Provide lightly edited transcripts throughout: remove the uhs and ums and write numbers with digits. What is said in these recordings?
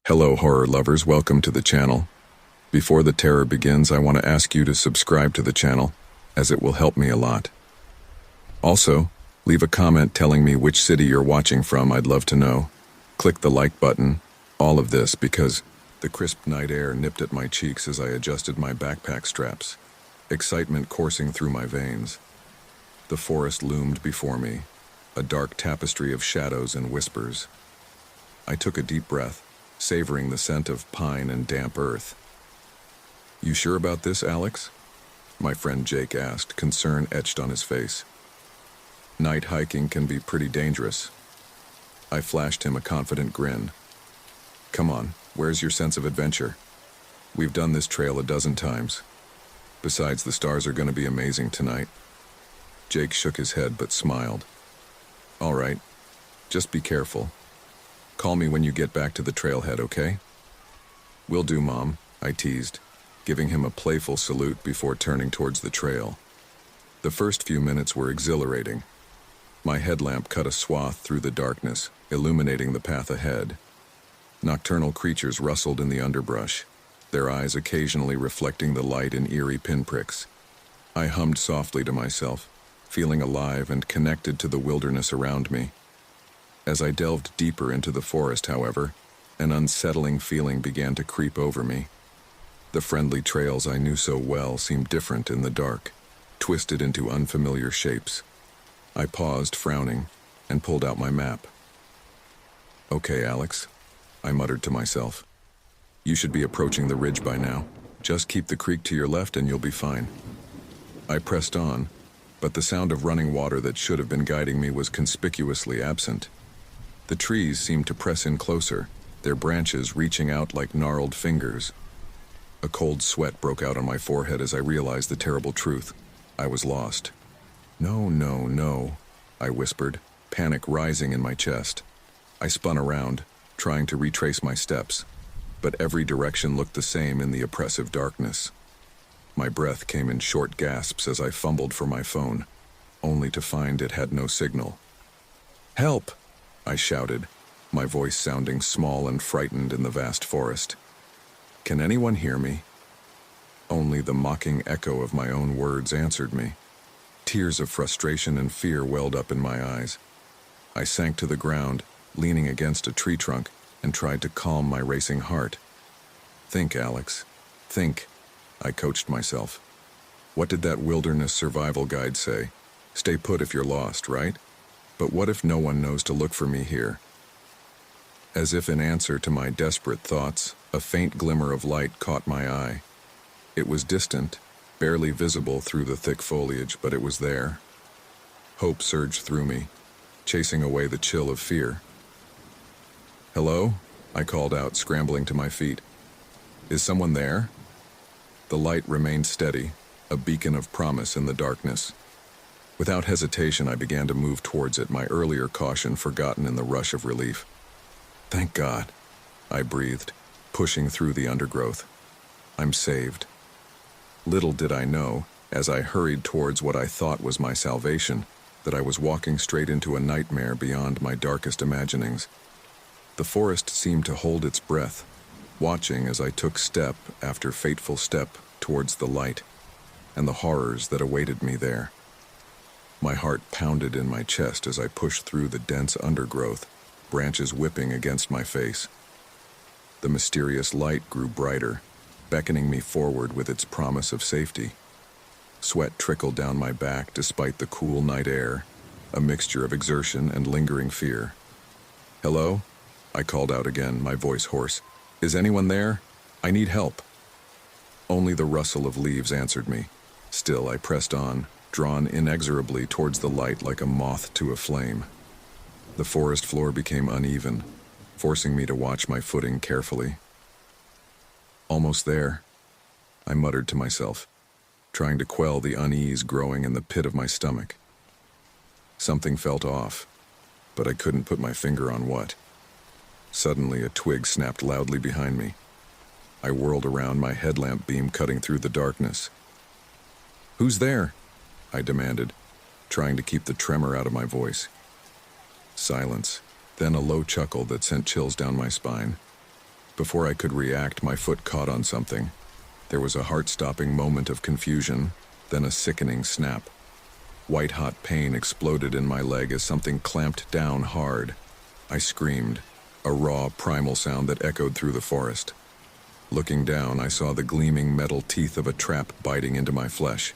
Hello horror lovers, welcome to the channel. Before the terror begins, I want to ask you to subscribe to the channel, as it will help me a lot. Also, leave a comment telling me which city you're watching from, I'd love to know. Click the like button, all of this because the crisp night air nipped at my cheeks as I adjusted my backpack straps, excitement coursing through my veins. The forest loomed before me, a dark tapestry of shadows and whispers. I took a deep breath, savoring the scent of pine and damp earth. "You sure about this, Alex?" my friend Jake asked, concern etched on his face. "Night hiking can be pretty dangerous." I flashed him a confident grin. "Come on, where's your sense of adventure? We've done this trail a dozen times. Besides, the stars are going to be amazing tonight." Jake shook his head but smiled. "All right, just be careful. Call me when you get back to the trailhead, okay?" "Will do, Mom," I teased, giving him a playful salute before turning towards the trail. The first few minutes were exhilarating. My headlamp cut a swath through the darkness, illuminating the path ahead. Nocturnal creatures rustled in the underbrush, their eyes occasionally reflecting the light in eerie pinpricks. I hummed softly to myself, feeling alive and connected to the wilderness around me. As I delved deeper into the forest, however, an unsettling feeling began to creep over me. The friendly trails I knew so well seemed different in the dark, twisted into unfamiliar shapes. I paused, frowning, and pulled out my map. "Okay, Alex," I muttered to myself. "You should be approaching the ridge by now. Just keep the creek to your left and you'll be fine." I pressed on, but the sound of running water that should have been guiding me was conspicuously absent. The trees seemed to press in closer, their branches reaching out like gnarled fingers. A cold sweat broke out on my forehead as I realized the terrible truth. I was lost. "No, no, no," I whispered, panic rising in my chest. I spun around, trying to retrace my steps, but every direction looked the same in the oppressive darkness. My breath came in short gasps as I fumbled for my phone, only to find it had no signal. "Help!" I shouted, my voice sounding small and frightened in the vast forest. Can anyone hear me? Only the mocking echo of my own words answered me. Tears of frustration and fear welled up in my eyes. I sank to the ground, leaning against a tree trunk, and tried to calm my racing heart. "Think, Alex. Think," I coached myself. "What did that wilderness survival guide say? Stay put if you're lost, right? But what if no one knows to look for me here?" As if in answer to my desperate thoughts, a faint glimmer of light caught my eye. It was distant, barely visible through the thick foliage, but it was there. Hope surged through me, chasing away the chill of fear. "Hello?" I called out, scrambling to my feet. "Is someone there?" The light remained steady, a beacon of promise in the darkness. Without hesitation, I began to move towards it, my earlier caution forgotten in the rush of relief. "Thank God," I breathed, pushing through the undergrowth. "I'm saved." Little did I know, as I hurried towards what I thought was my salvation, that I was walking straight into a nightmare beyond my darkest imaginings. The forest seemed to hold its breath, watching as I took step after fateful step towards the light and the horrors that awaited me there. My heart pounded in my chest as I pushed through the dense undergrowth, branches whipping against my face. The mysterious light grew brighter, beckoning me forward with its promise of safety. Sweat trickled down my back despite the cool night air, a mixture of exertion and lingering fear. "Hello?" I called out again, my voice hoarse. "Is anyone there? I need help." Only the rustle of leaves answered me. Still, I pressed on, drawn inexorably towards the light like a moth to a flame. The forest floor became uneven, forcing me to watch my footing carefully. "Almost there," I muttered to myself, trying to quell the unease growing in the pit of my stomach. Something felt off, but I couldn't put my finger on what. Suddenly, a twig snapped loudly behind me. I whirled around, my headlamp beam cutting through the darkness. "Who's there?" I demanded, trying to keep the tremor out of my voice. Silence, then a low chuckle that sent chills down my spine. Before I could react, my foot caught on something. There was a heart-stopping moment of confusion, then a sickening snap. White-hot pain exploded in my leg as something clamped down hard. I screamed, a raw, primal sound that echoed through the forest. Looking down, I saw the gleaming metal teeth of a trap biting into my flesh.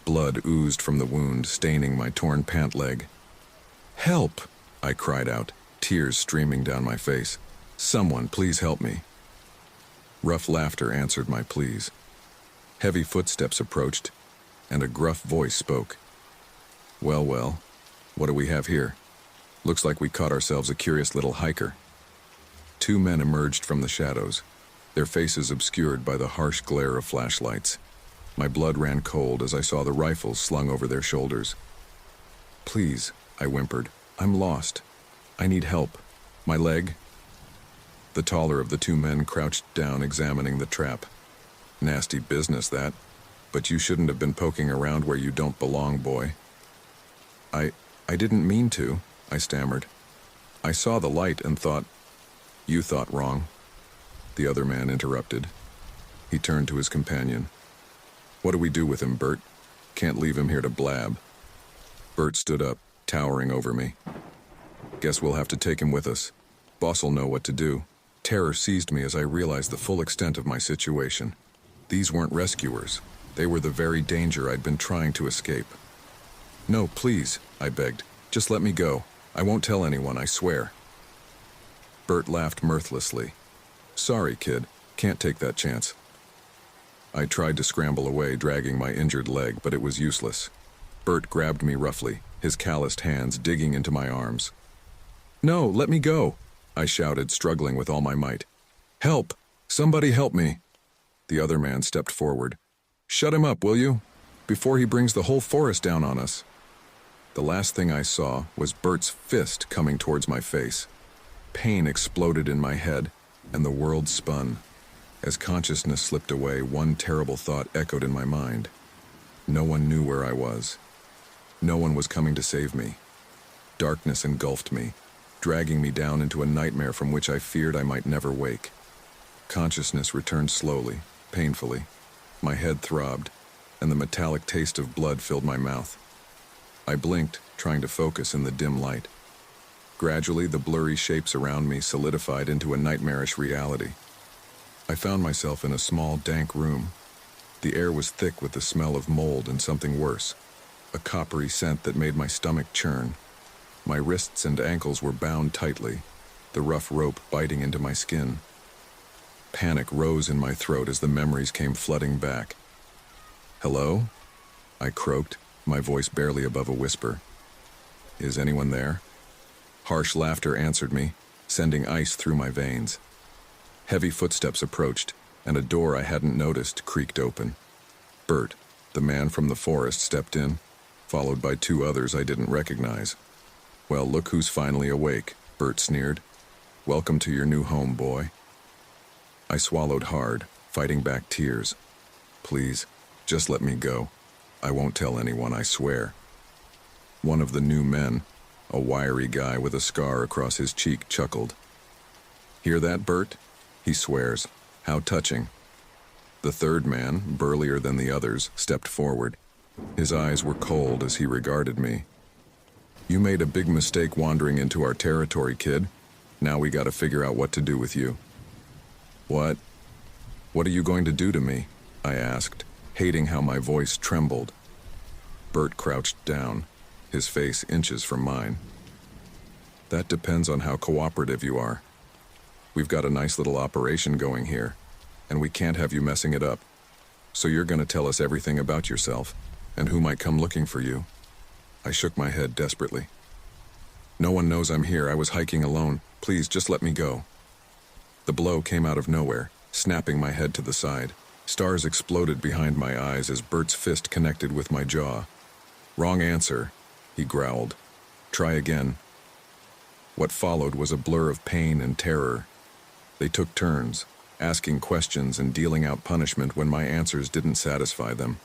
Blood oozed from the wound, staining my torn pant leg. "Help!" I cried out, tears streaming down my face. "Someone, please help me." Rough laughter answered my pleas. Heavy footsteps approached, and a gruff voice spoke. Well, what do we have here? Looks like we caught ourselves a curious little hiker." Two men emerged from the shadows, their faces obscured by the harsh glare of flashlights. My blood ran cold as I saw the rifles slung over their shoulders. "Please," I whimpered, "I'm lost. I need help. My leg." The taller of the two men crouched down, examining the trap. "Nasty business, that. But you shouldn't have been poking around where you don't belong, boy." I didn't mean to," I stammered. "I saw the light and thought—" "You thought wrong," the other man interrupted. He turned to his companion. "What do we do with him, Bert? Can't leave him here to blab." Bert stood up, towering over me. "Guess we'll have to take him with us. Boss'll know what to do." Terror seized me as I realized the full extent of my situation. These weren't rescuers. They were the very danger I'd been trying to escape. "No, please," I begged. "Just let me go. I won't tell anyone, I swear." Bert laughed mirthlessly. "Sorry, kid. Can't take that chance." I tried to scramble away, dragging my injured leg, but it was useless. Bert grabbed me roughly, his calloused hands digging into my arms. "No, let me go," I shouted, struggling with all my might. "Help! Somebody help me!" The other man stepped forward. "Shut him up, will you? Before he brings the whole forest down on us." The last thing I saw was Bert's fist coming towards my face. Pain exploded in my head, and the world spun. As consciousness slipped away, one terrible thought echoed in my mind. No one knew where I was. No one was coming to save me. Darkness engulfed me, dragging me down into a nightmare from which I feared I might never wake. Consciousness returned slowly, painfully. My head throbbed, and the metallic taste of blood filled my mouth. I blinked, trying to focus in the dim light. Gradually, the blurry shapes around me solidified into a nightmarish reality. I found myself in a small, dank room. The air was thick with the smell of mold and something worse, a coppery scent that made my stomach churn. My wrists and ankles were bound tightly, the rough rope biting into my skin. Panic rose in my throat as the memories came flooding back. "Hello?" I croaked, my voice barely above a whisper. "Is anyone there?" Harsh laughter answered me, sending ice through my veins. Heavy footsteps approached, and a door I hadn't noticed creaked open. Bert, the man from the forest, stepped in, followed by two others I didn't recognize. "Well, look who's finally awake," Bert sneered. "Welcome to your new home, boy." I swallowed hard, fighting back tears. "Please, just let me go. I won't tell anyone, I swear." One of the new men, a wiry guy with a scar across his cheek, chuckled. "Hear that, Bert? He swears. How touching." The third man, burlier than the others, stepped forward. His eyes were cold as he regarded me. "You made a big mistake wandering into our territory, kid. Now we gotta figure out what to do with you." "What? What are you going to do to me?" I asked, hating how my voice trembled. Bert crouched down, his face inches from mine. "That depends on how cooperative you are. We've got a nice little operation going here, and we can't have you messing it up. So you're going to tell us everything about yourself, and who might come looking for you." I shook my head desperately. "No one knows I'm here. I was hiking alone. Please, just let me go." The blow came out of nowhere, snapping my head to the side. Stars exploded behind my eyes as Bert's fist connected with my jaw. "Wrong answer," he growled. "Try again." What followed was a blur of pain and terror. They took turns, asking questions and dealing out punishment when my answers didn't satisfy them.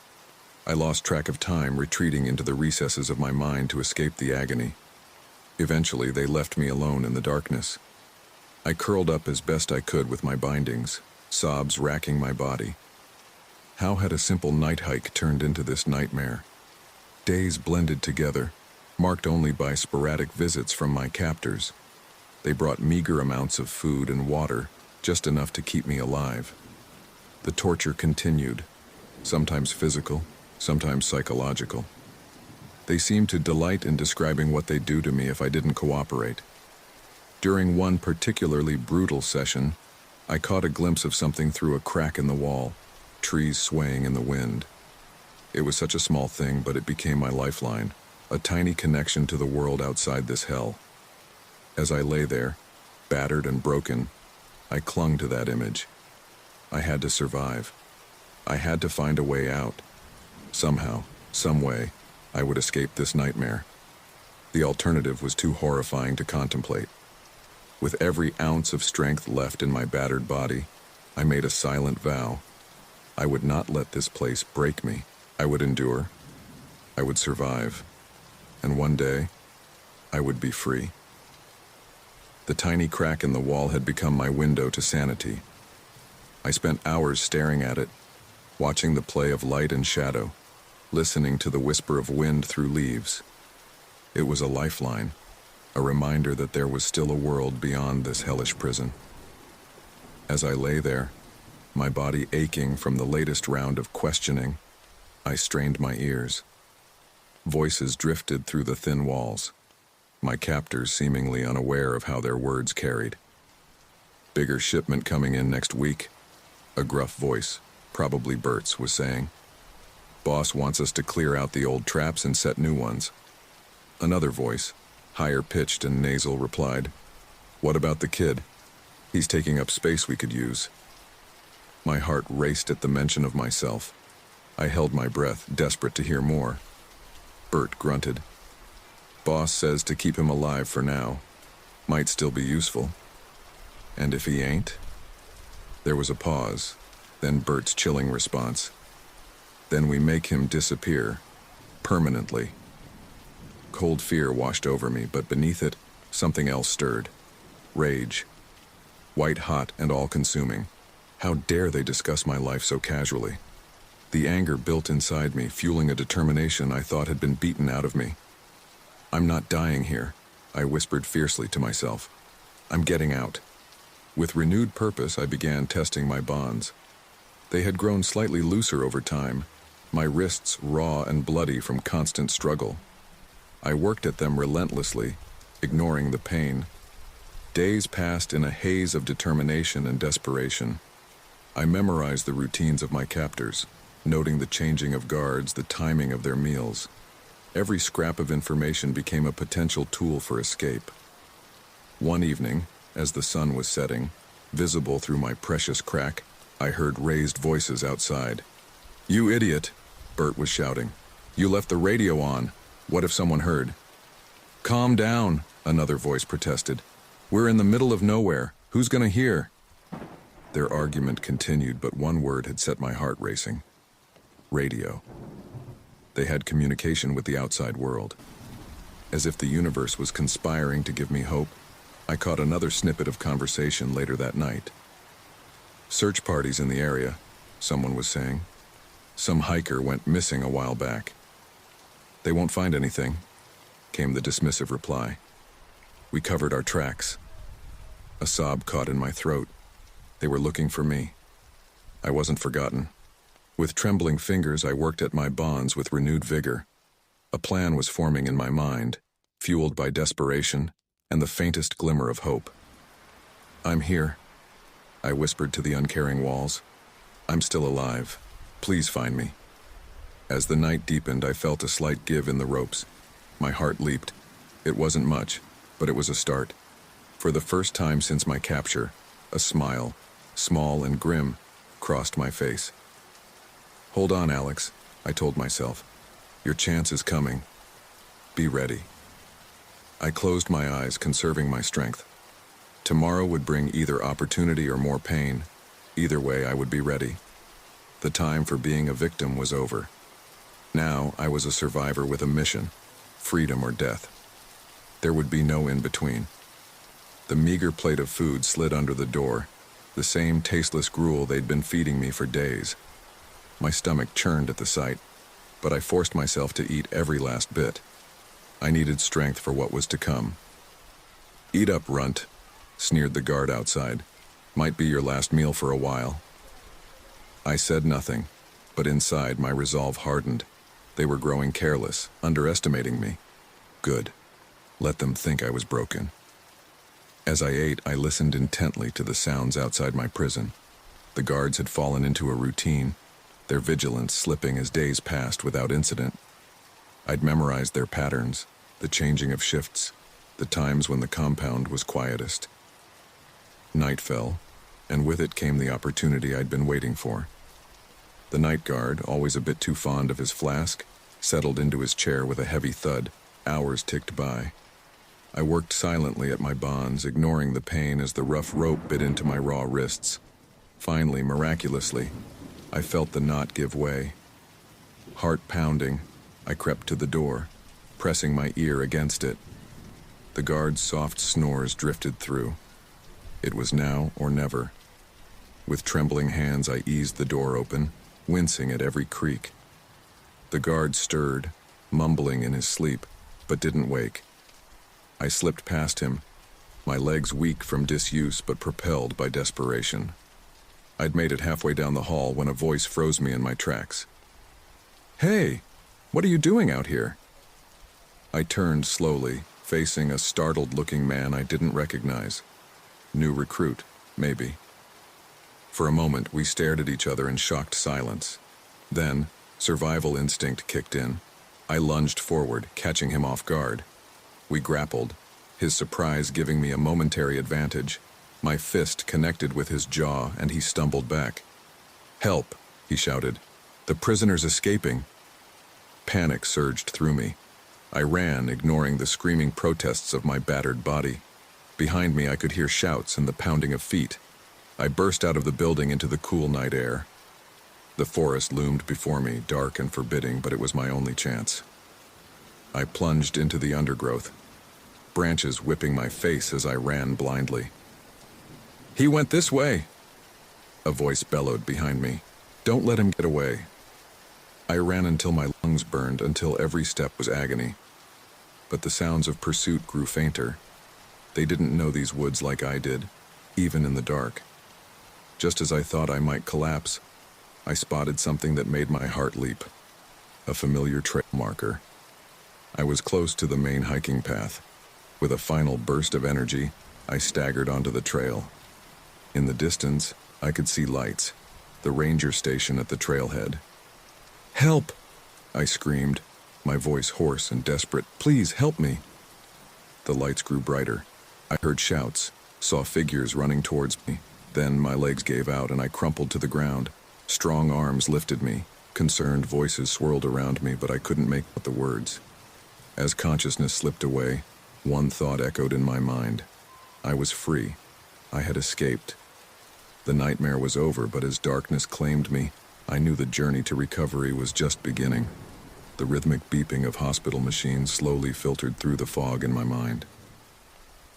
I lost track of time, retreating into the recesses of my mind to escape the agony. Eventually, they left me alone in the darkness. I curled up as best I could with my bindings, sobs racking my body. How had a simple night hike turned into this nightmare? Days blended together, marked only by sporadic visits from my captors. They brought meager amounts of food and water, just enough to keep me alive. The torture continued, sometimes physical, sometimes psychological. They seemed to delight in describing what they'd do to me if I didn't cooperate. During one particularly brutal session, I caught a glimpse of something through a crack in the wall, trees swaying in the wind. It was such a small thing, but it became my lifeline, a tiny connection to the world outside this hell. As I lay there, battered and broken, I clung to that image. I had to survive. I had to find a way out. Somehow, some way, I would escape this nightmare. The alternative was too horrifying to contemplate. With every ounce of strength left in my battered body, I made a silent vow. I would not let this place break me. I would endure. I would survive. And one day, I would be free. The tiny crack in the wall had become my window to sanity. I spent hours staring at it, watching the play of light and shadow, listening to the whisper of wind through leaves. It was a lifeline, a reminder that there was still a world beyond this hellish prison. As I lay there, my body aching from the latest round of questioning, I strained my ears. Voices drifted through the thin walls, my captors seemingly unaware of how their words carried. Bigger shipment coming in next week, a gruff voice, probably Bert's, was saying. Boss wants us to clear out the old traps and set new ones. Another voice, higher pitched and nasal, replied, "What about the kid? He's taking up space we could use." My heart raced at the mention of myself. I held my breath, desperate to hear more. Bert grunted. "Boss says to keep him alive for now. Might still be useful. And if he ain't?" There was a pause, then Bert's chilling response. "Then we make him disappear. Permanently." Cold fear washed over me, but beneath it, something else stirred. Rage. White hot and all-consuming. How dare they discuss my life so casually? The anger built inside me, fueling a determination I thought had been beaten out of me. "I'm not dying here," I whispered fiercely to myself. "I'm getting out." With renewed purpose, I began testing my bonds. They had grown slightly looser over time, my wrists raw and bloody from constant struggle. I worked at them relentlessly, ignoring the pain. Days passed in a haze of determination and desperation. I memorized the routines of my captors, noting the changing of guards, the timing of their meals. Every scrap of information became a potential tool for escape. One evening, as the sun was setting, visible through my precious crack, I heard raised voices outside. "You idiot," Bert was shouting. "You left the radio on. What if someone heard?" "Calm down," another voice protested. "We're in the middle of nowhere. Who's gonna hear?" Their argument continued, but one word had set my heart racing. Radio. They had communication with the outside world. As if the universe was conspiring to give me hope, I caught another snippet of conversation later that night. "Search parties in the area," someone was saying. "Some hiker went missing a while back." "They won't find anything," came the dismissive reply. "We covered our tracks." A sob caught in my throat. They were looking for me. I wasn't forgotten. With trembling fingers, I worked at my bonds with renewed vigor. A plan was forming in my mind, fueled by desperation and the faintest glimmer of hope. "I'm here," I whispered to the uncaring walls. "I'm still alive. Please find me." As the night deepened, I felt a slight give in the ropes. My heart leaped. It wasn't much, but it was a start. For the first time since my capture, a smile, small and grim, crossed my face. "Hold on, Alex," I told myself. "Your chance is coming. Be ready." I closed my eyes, conserving my strength. Tomorrow would bring either opportunity or more pain. Either way, I would be ready. The time for being a victim was over. Now I was a survivor with a mission, freedom or death. There would be no in-between. The meager plate of food slid under the door, the same tasteless gruel they'd been feeding me for days. My stomach churned at the sight, but I forced myself to eat every last bit. I needed strength for what was to come. "Eat up, runt," sneered the guard outside. "Might be your last meal for a while." I said nothing, but inside my resolve hardened. They were growing careless, underestimating me. Good. Let them think I was broken. As I ate, I listened intently to the sounds outside my prison. The guards had fallen into a routine, their vigilance slipping as days passed without incident. I'd memorized their patterns, the changing of shifts, the times when the compound was quietest. Night fell, and with it came the opportunity I'd been waiting for. The night guard, always a bit too fond of his flask, settled into his chair with a heavy thud. Hours ticked by. I worked silently at my bonds, ignoring the pain as the rough rope bit into my raw wrists. Finally, miraculously, I felt the knot give way. Heart pounding, I crept to the door, pressing my ear against it. The guard's soft snores drifted through. It was now or never. With trembling hands, I eased the door open, wincing at every creak. The guard stirred, mumbling in his sleep, but didn't wake. I slipped past him, my legs weak from disuse but propelled by desperation. I'd made it halfway down the hall when a voice froze me in my tracks. "Hey, what are you doing out here?" I turned slowly, facing a startled-looking man I didn't recognize. New recruit, maybe. For a moment, we stared at each other in shocked silence. Then, survival instinct kicked in. I lunged forward, catching him off guard. We grappled, his surprise giving me a momentary advantage. My fist connected with his jaw, and he stumbled back. "Help!" he shouted. "The prisoner's escaping." Panic surged through me. I ran, ignoring the screaming protests of my battered body. Behind me, I could hear shouts and the pounding of feet. I burst out of the building into the cool night air. The forest loomed before me, dark and forbidding, but it was my only chance. I plunged into the undergrowth, branches whipping my face as I ran blindly. "He went this way!" A voice bellowed behind me. "Don't let him get away." I ran until my lungs burned, until every step was agony. But the sounds of pursuit grew fainter. They didn't know these woods like I did, even in the dark. Just as I thought I might collapse, I spotted something that made my heart leap. A familiar trail marker. I was close to the main hiking path. With a final burst of energy, I staggered onto the trail. In the distance, I could see lights, the ranger station at the trailhead. "Help!" I screamed, my voice hoarse and desperate. "Please, help me!" The lights grew brighter. I heard shouts, saw figures running towards me. Then my legs gave out and I crumpled to the ground. Strong arms lifted me. Concerned voices swirled around me, but I couldn't make out the words. As consciousness slipped away, one thought echoed in my mind. I was free. I had escaped. The nightmare was over, but as darkness claimed me, I knew the journey to recovery was just beginning. The rhythmic beeping of hospital machines slowly filtered through the fog in my mind.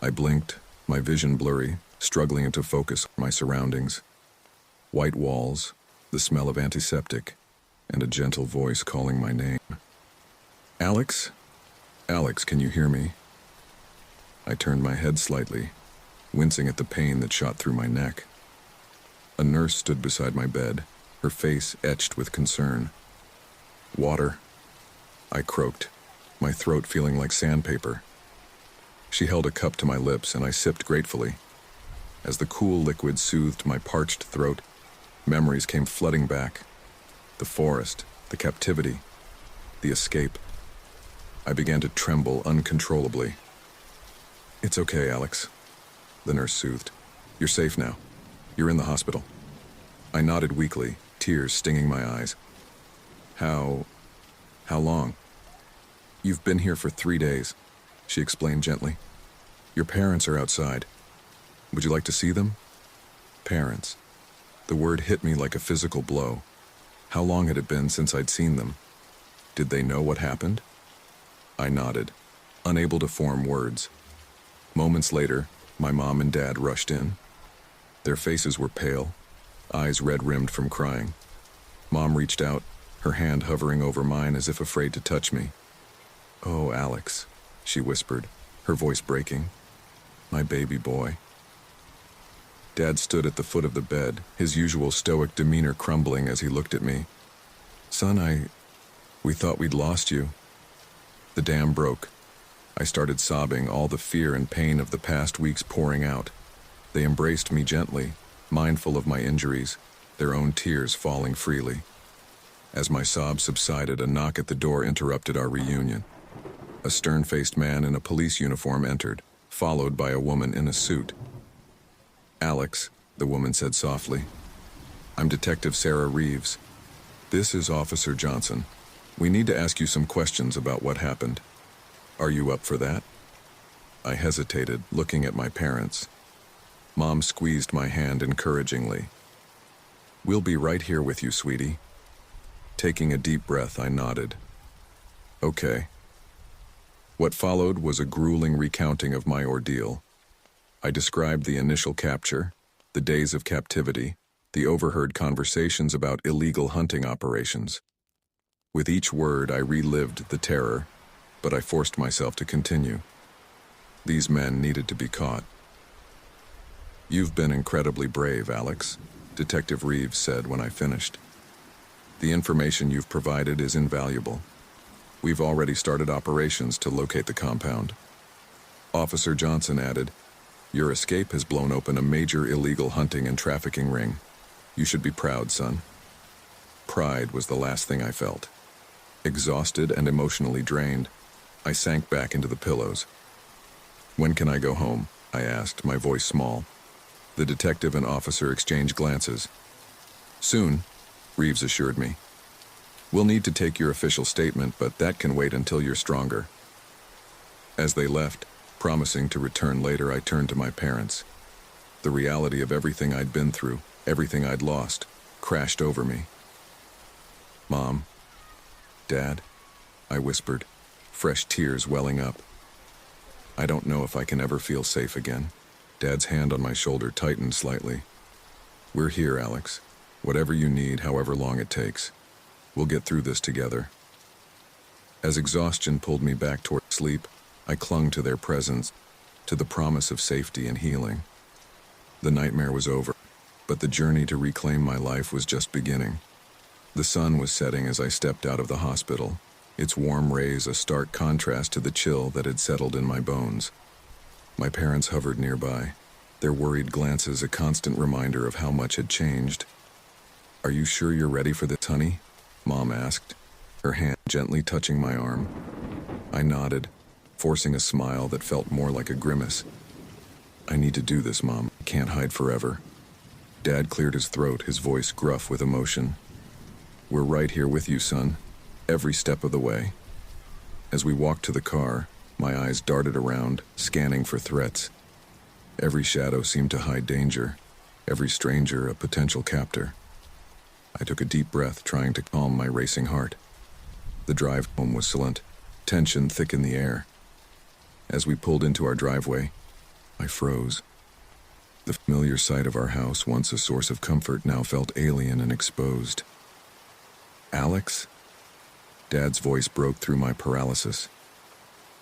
I blinked, my vision blurry, struggling to focus on my surroundings. White walls, the smell of antiseptic, and a gentle voice calling my name. "Alex? Alex, can you hear me?" I turned my head slightly, wincing at the pain that shot through my neck. A nurse stood beside my bed, her face etched with concern. "Water," I croaked, my throat feeling like sandpaper. She held a cup to my lips and I sipped gratefully. As the cool liquid soothed my parched throat, memories came flooding back. The forest, the captivity, the escape. I began to tremble uncontrollably. "It's okay, Alex," the nurse soothed. "You're safe now. You're in the hospital." I nodded weakly, tears stinging my eyes. How long?" "You've been here for 3 days," she explained gently. "Your parents are outside. Would you like to see them?" Parents. The word hit me like a physical blow. How long had it been since I'd seen them? Did they know what happened? I nodded, unable to form words. Moments later, My mom and dad rushed in. Their faces were pale, eyes red-rimmed from crying. Mom reached out, her hand hovering over mine as if afraid to touch me. "Oh, Alex," she whispered, her voice breaking. "My baby boy." Dad stood at the foot of the bed, his usual stoic demeanor crumbling as he looked at me. "Son, we thought we'd lost you." The dam broke. I started sobbing, all the fear and pain of the past weeks pouring out. They embraced me gently, mindful of my injuries, their own tears falling freely. As my sobs subsided, a knock at the door interrupted our reunion. A stern-faced man in a police uniform entered, followed by a woman in a suit. "Alex," the woman said softly. "I'm Detective Sarah Reeves. This is Officer Johnson. We need to ask you some questions about what happened. Are you up for that?" I hesitated, looking at my parents. Mom squeezed my hand encouragingly. "We'll be right here with you, sweetie." Taking a deep breath, I nodded. "Okay." What followed was a grueling recounting of my ordeal. I described the initial capture, the days of captivity, the overheard conversations about illegal hunting operations. With each word, I relived the terror, but I forced myself to continue. These men needed to be caught. "You've been incredibly brave, Alex," Detective Reeves said when I finished. "The information you've provided is invaluable. We've already started operations to locate the compound." Officer Johnson added, "Your escape has blown open a major illegal hunting and trafficking ring. You should be proud, son." Pride was the last thing I felt. Exhausted and emotionally drained, I sank back into the pillows. "When can I go home?" I asked, my voice small. The detective and officer exchanged glances. "Soon," Reeves assured me. "We'll need to take your official statement, but that can wait until you're stronger." As they left, promising to return later, I turned to my parents. The reality of everything I'd been through, everything I'd lost, crashed over me. "Mom, Dad," I whispered, fresh tears welling up. "I don't know if I can ever feel safe again." Dad's hand on my shoulder tightened slightly. "We're here, Alex. Whatever you need, however long it takes. We'll get through this together." As exhaustion pulled me back toward sleep, I clung to their presence, to the promise of safety and healing. The nightmare was over, but the journey to reclaim my life was just beginning. The sun was setting as I stepped out of the hospital, its warm rays a stark contrast to the chill that had settled in my bones. My parents hovered nearby, their worried glances a constant reminder of how much had changed. "Are you sure you're ready for this, honey?" Mom asked, her hand gently touching my arm. I nodded, forcing a smile that felt more like a grimace. "I need to do this, Mom. I can't hide forever." Dad cleared his throat, his voice gruff with emotion. "We're right here with you, son, every step of the way." As we walked to the car, my eyes darted around, scanning for threats. Every shadow seemed to hide danger, every stranger a potential captor. I took a deep breath, trying to calm my racing heart. The drive home was silent, tension thick in the air. As we pulled into our driveway, I froze. The familiar sight of our house, once a source of comfort, now felt alien and exposed. "Alex?" Dad's voice broke through my paralysis.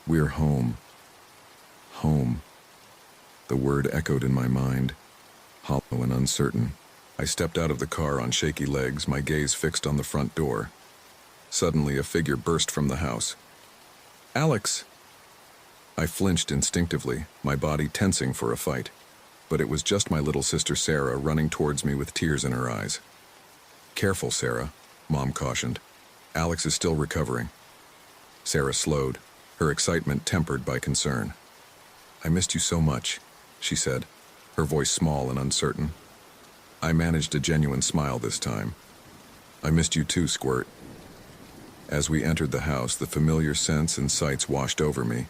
"We're home." Home. The word echoed in my mind, hollow and uncertain. I stepped out of the car on shaky legs, my gaze fixed on the front door. Suddenly, a figure burst from the house. "Alex!" I flinched instinctively, my body tensing for a fight. But it was just my little sister Sarah running towards me with tears in her eyes. "Careful, Sarah," Mom cautioned. "Alex is still recovering." Sarah slowed, her excitement tempered by concern. "I missed you so much," she said, her voice small and uncertain. I managed a genuine smile this time. "I missed you too, Squirt." As we entered the house, the familiar scents and sights washed over me.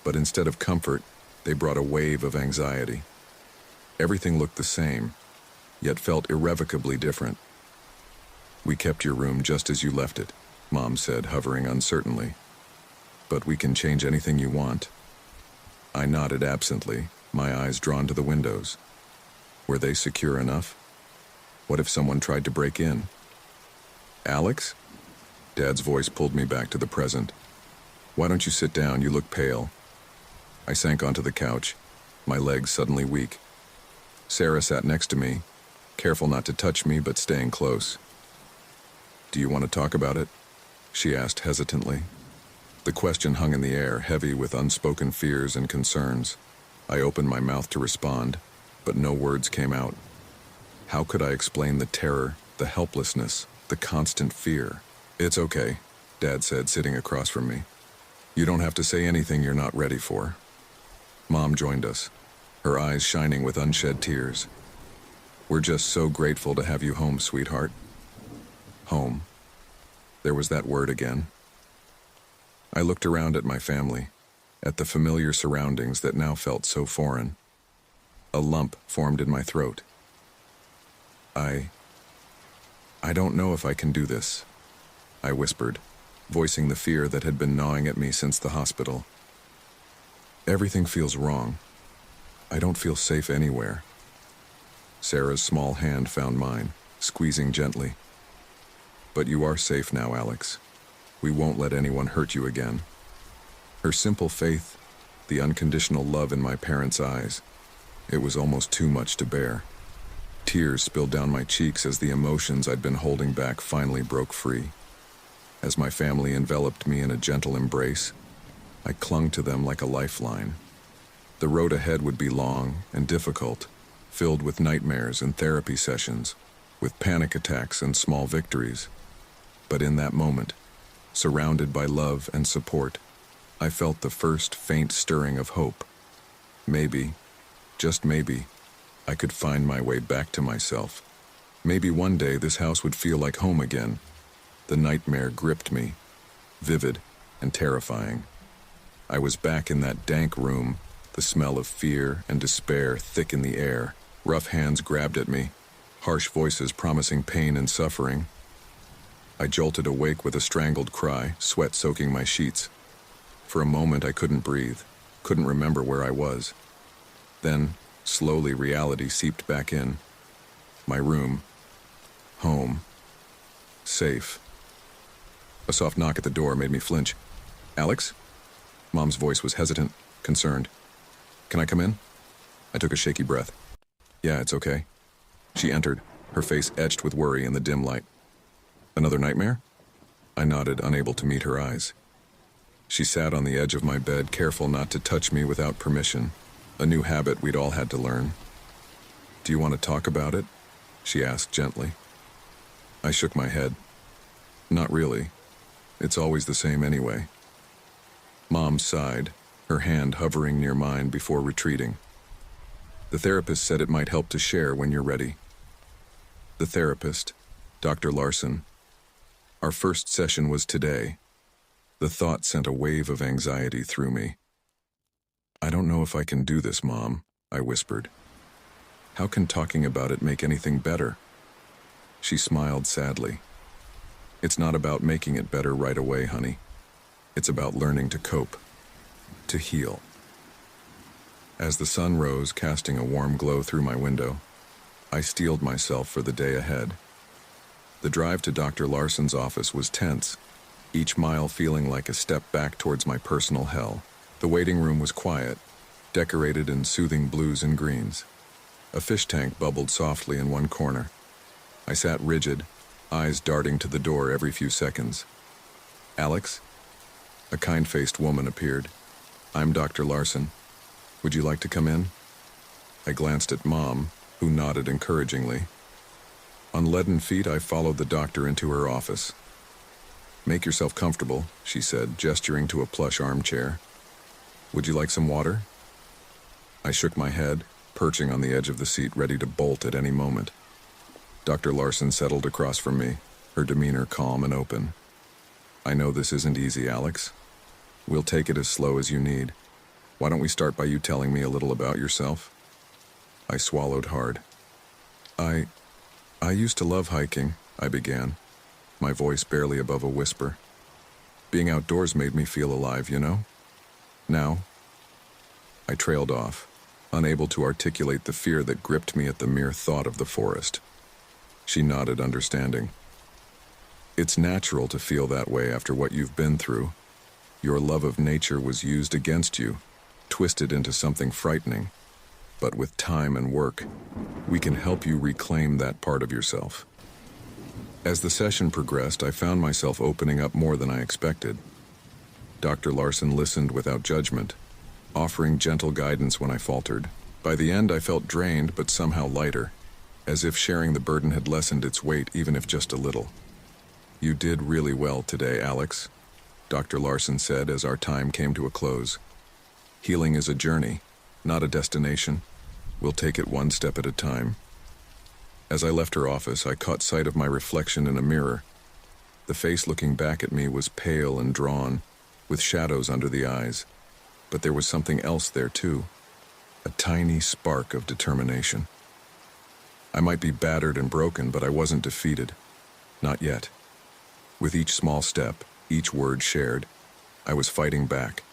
But instead of comfort, they brought a wave of anxiety. Everything looked the same, yet felt irrevocably different. "We kept your room just as you left it," Mom said, hovering uncertainly. "But we can change anything you want." I nodded absently, my eyes drawn to the windows. Were they secure enough? What if someone tried to break in? Alex? Dad's voice pulled me back to the present. Why don't you sit down? You look pale. I sank onto the couch, my legs suddenly weak. Sarah sat next to me, careful not to touch me but staying close. Do you want to talk about it? She asked hesitantly. The question hung in the air, heavy with unspoken fears and concerns. I opened my mouth to respond, but no words came out. How could I explain the terror, the helplessness, the constant fear? It's okay, Dad said, sitting across from me. You don't have to say anything you're not ready for. Mom joined us, her eyes shining with unshed tears. We're just so grateful to have you home, sweetheart. Home. There was that word again. I looked around at my family, at the familiar surroundings that now felt so foreign. A lump formed in my throat. I don't know if I can do this, I whispered, voicing the fear that had been gnawing at me since the hospital. Everything feels wrong. I don't feel safe anywhere. Sarah's small hand found mine, squeezing gently. But you are safe now, Alex. We won't let anyone hurt you again. Her simple faith, the unconditional love in my parents' eyes, it was almost too much to bear. Tears spilled down my cheeks as the emotions I'd been holding back finally broke free. As my family enveloped me in a gentle embrace, I clung to them like a lifeline. The road ahead would be long and difficult, filled with nightmares and therapy sessions, with panic attacks and small victories. But in that moment, surrounded by love and support, I felt the first faint stirring of hope. Maybe, just maybe, I could find my way back to myself. Maybe one day this house would feel like home again. The nightmare gripped me, vivid and terrifying. I was back in that dank room, the smell of fear and despair thick in the air. Rough hands grabbed at me, harsh voices promising pain and suffering. I jolted awake with a strangled cry, sweat soaking my sheets. For a moment I couldn't breathe, couldn't remember where I was. Then, slowly reality seeped back in. My room. Home. Safe. A soft knock at the door made me flinch. Alex? Mom's voice was hesitant, concerned. Can I come in? I took a shaky breath. Yeah, it's okay. She entered, her face etched with worry in the dim light. Another nightmare? I nodded, unable to meet her eyes. She sat on the edge of my bed, careful not to touch me without permission, a new habit we'd all had to learn. Do you want to talk about it? She asked gently. I shook my head. Not really. It's always the same anyway. Mom sighed, her hand hovering near mine before retreating. The therapist said it might help to share when you're ready. The therapist, Dr. Larson. Our first session was today. The thought sent a wave of anxiety through me. I don't know if I can do this, Mom, I whispered. How can talking about it make anything better? She smiled sadly. It's not about making it better right away, honey. It's about learning to cope, to heal. As the sun rose, casting a warm glow through my window, I steeled myself for the day ahead. The drive to Dr. Larson's office was tense, each mile feeling like a step back towards my personal hell. The waiting room was quiet, decorated in soothing blues and greens. A fish tank bubbled softly in one corner. I sat rigid, eyes darting to the door every few seconds. Alex? A kind-faced woman appeared. I'm Dr. Larson. Would you like to come in? I glanced at Mom, who nodded encouragingly. On leaden feet, I followed the doctor into her office. Make yourself comfortable, she said, gesturing to a plush armchair. Would you like some water? I shook my head, perching on the edge of the seat, ready to bolt at any moment. Dr. Larson settled across from me, her demeanor calm and open. I know this isn't easy, Alex. We'll take it as slow as you need. Why don't we start by you telling me a little about yourself? I swallowed hard. I used to love hiking, I began, my voice barely above a whisper. Being outdoors made me feel alive, you know? Now, I trailed off, unable to articulate the fear that gripped me at the mere thought of the forest. She nodded, understanding. It's natural to feel that way after what you've been through. Your love of nature was used against you, twisted into something frightening. But with time and work, we can help you reclaim that part of yourself. As the session progressed, I found myself opening up more than I expected. Dr. Larson listened without judgment, offering gentle guidance when I faltered. By the end, I felt drained but somehow lighter, as if sharing the burden had lessened its weight, even if just a little. You did really well today, Alex, Dr. Larson said as our time came to a close. Healing is a journey, not a destination. We'll take it one step at a time. As I left her office, I caught sight of my reflection in a mirror. The face looking back at me was pale and drawn, with shadows under the eyes. But there was something else there too, a tiny spark of determination. I might be battered and broken, but I wasn't defeated. Not yet. With each small step, each word shared, I was fighting back.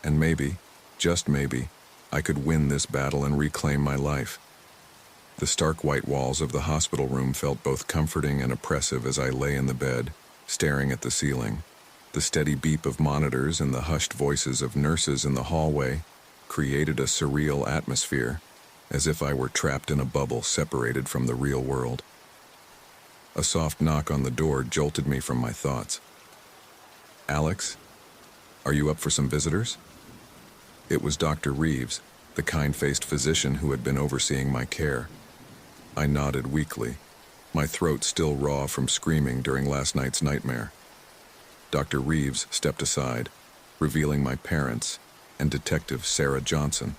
And maybe, just maybe, I could win this battle and reclaim my life. The stark white walls of the hospital room felt both comforting and oppressive as I lay in the bed, staring at the ceiling. The steady beep of monitors and the hushed voices of nurses in the hallway created a surreal atmosphere, as if I were trapped in a bubble separated from the real world. A soft knock on the door jolted me from my thoughts. Alex, are you up for some visitors? It was Dr. Reeves, the kind-faced physician who had been overseeing my care. I nodded weakly, my throat still raw from screaming during last night's nightmare. Dr. Reeves stepped aside, revealing my parents and Detective Sarah Johnson.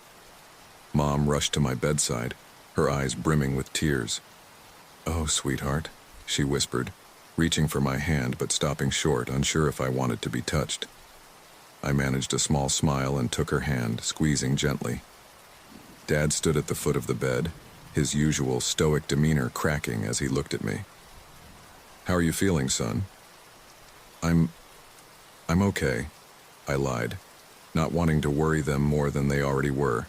Mom rushed to my bedside, her eyes brimming with tears. "Oh, sweetheart," she whispered, reaching for my hand but stopping short, unsure if I wanted to be touched. I managed a small smile and took her hand, squeezing gently. Dad stood at the foot of the bed, his usual stoic demeanor cracking as he looked at me. "How are you feeling, son?" I'm okay," I lied, not wanting to worry them more than they already were.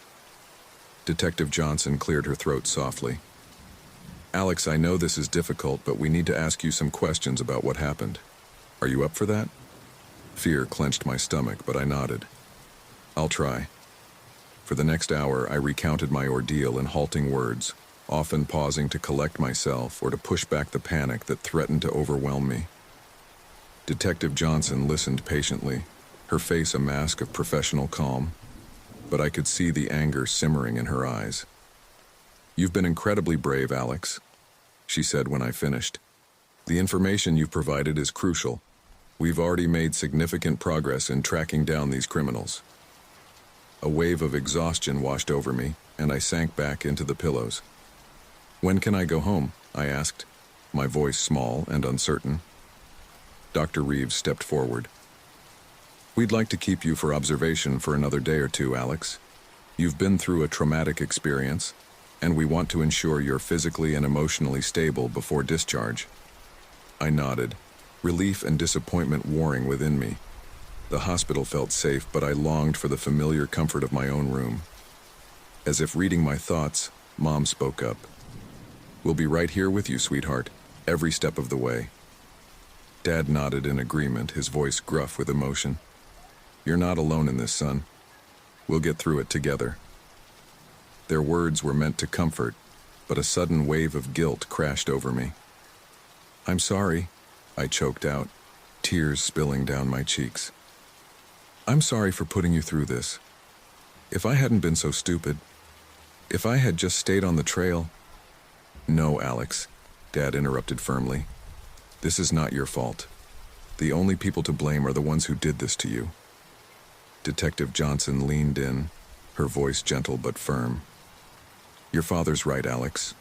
Detective Johnson cleared her throat softly. "Alex, I know this is difficult, but we need to ask you some questions about what happened. Are you up for that?" Fear clenched my stomach, but I nodded. "I'll try." For the next hour, I recounted my ordeal in halting words, often pausing to collect myself or to push back the panic that threatened to overwhelm me. Detective Johnson listened patiently, her face a mask of professional calm, but I could see the anger simmering in her eyes. "You've been incredibly brave, Alex," she said when I finished. "The information you've provided is crucial. We've already made significant progress in tracking down these criminals." A wave of exhaustion washed over me, and I sank back into the pillows. "When can I go home?" I asked, my voice small and uncertain. Dr. Reeves stepped forward. "We'd like to keep you for observation for another day or two, Alex. You've been through a traumatic experience, and we want to ensure you're physically and emotionally stable before discharge." I nodded, relief and disappointment warring within me. The hospital felt safe, but I longed for the familiar comfort of my own room. As if reading my thoughts, Mom spoke up. "We'll be right here with you, sweetheart, every step of the way." Dad nodded in agreement, his voice gruff with emotion. "You're not alone in this, son. We'll get through it together." Their words were meant to comfort, but a sudden wave of guilt crashed over me. "I'm sorry," I choked out, tears spilling down my cheeks. "I'm sorry for putting you through this. If I hadn't been so stupid, if I had just stayed on the trail—" "No, Alex," Dad interrupted firmly. "This is not your fault. The only people to blame are the ones who did this to you." Detective Johnson leaned in, her voice gentle but firm. "Your father's right, Alex.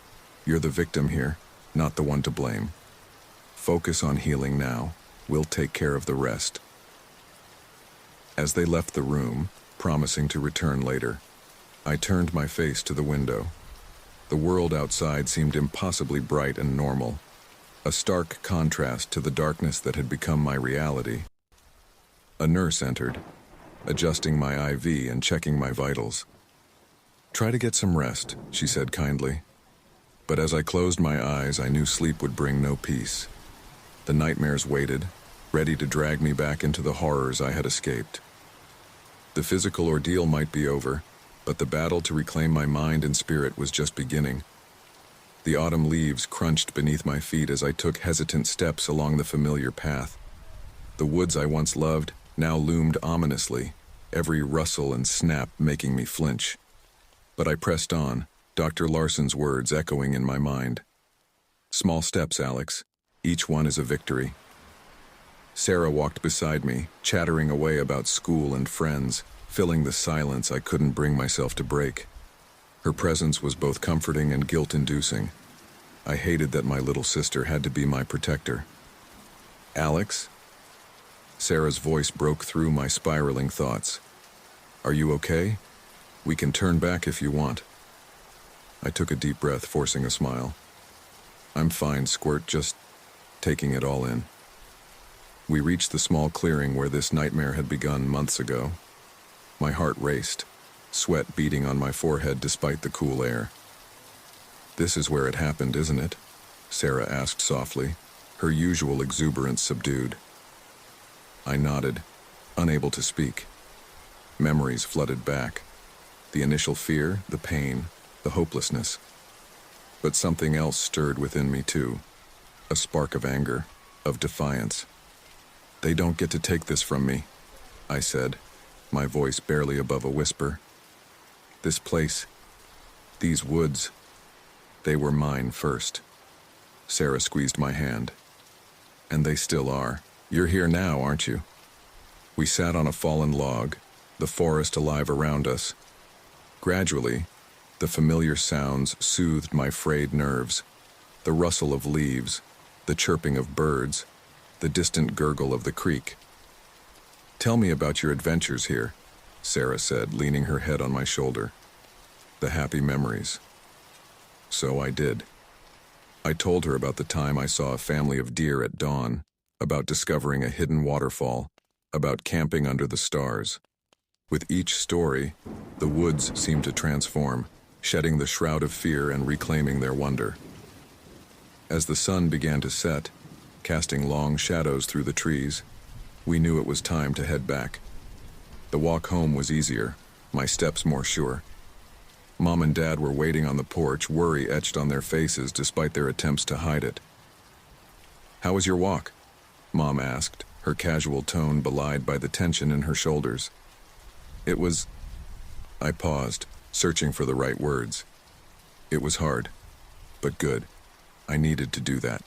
You're the victim here, not the one to blame. Focus on healing now. We'll take care of the rest." As they left the room, promising to return later, I turned my face to the window. The world outside seemed impossibly bright and normal, a stark contrast to the darkness that had become my reality. A nurse entered, adjusting my IV and checking my vitals. Try to get some rest, she said kindly. But as I closed my eyes, I knew sleep would bring no peace. The nightmares waited, ready to drag me back into the horrors I had escaped. The physical ordeal might be over, but the battle to reclaim my mind and spirit was just beginning. The autumn leaves crunched beneath my feet as I took hesitant steps along the familiar path. The woods I once loved now loomed ominously, every rustle and snap making me flinch. But I pressed on, Dr. Larson's words echoing in my mind. Small steps, Alex. Each one is a victory. Sarah walked beside me, chattering away about school and friends, filling the silence I couldn't bring myself to break. Her presence was both comforting and guilt-inducing. I hated that my little sister had to be my protector. Alex? Sarah's voice broke through my spiraling thoughts. Are you okay? We can turn back if you want. I took a deep breath, forcing a smile. I'm fine, Squirt, just taking it all in. We reached the small clearing where this nightmare had begun months ago. My heart raced, sweat beading on my forehead despite the cool air. This is where it happened, isn't it? Sarah asked softly, her usual exuberance subdued. I nodded, unable to speak. Memories flooded back. The initial fear, the pain, the hopelessness. But something else stirred within me too. A spark of anger, of defiance. They don't get to take this from me, I said, my voice barely above a whisper. This place, these woods, they were mine first. Sarah squeezed my hand. And they still are. You're here now, aren't you? We sat on a fallen log, the forest alive around us. Gradually, the familiar sounds soothed my frayed nerves. The rustle of leaves, the chirping of birds, the distant gurgle of the creek. Tell me about your adventures here, Sarah said, leaning her head on my shoulder. The happy memories. So I did. I told her about the time I saw a family of deer at dawn, about discovering a hidden waterfall, about camping under the stars. With each story, the woods seemed to transform, shedding the shroud of fear and reclaiming their wonder. As the sun began to set, casting long shadows through the trees, we knew it was time to head back. The walk home was easier, my steps more sure. Mom and Dad were waiting on the porch, worry etched on their faces despite their attempts to hide it. How was your walk? Mom asked, her casual tone belied by the tension in her shoulders. It was... I paused, searching for the right words. It was hard, but good. I needed to do that.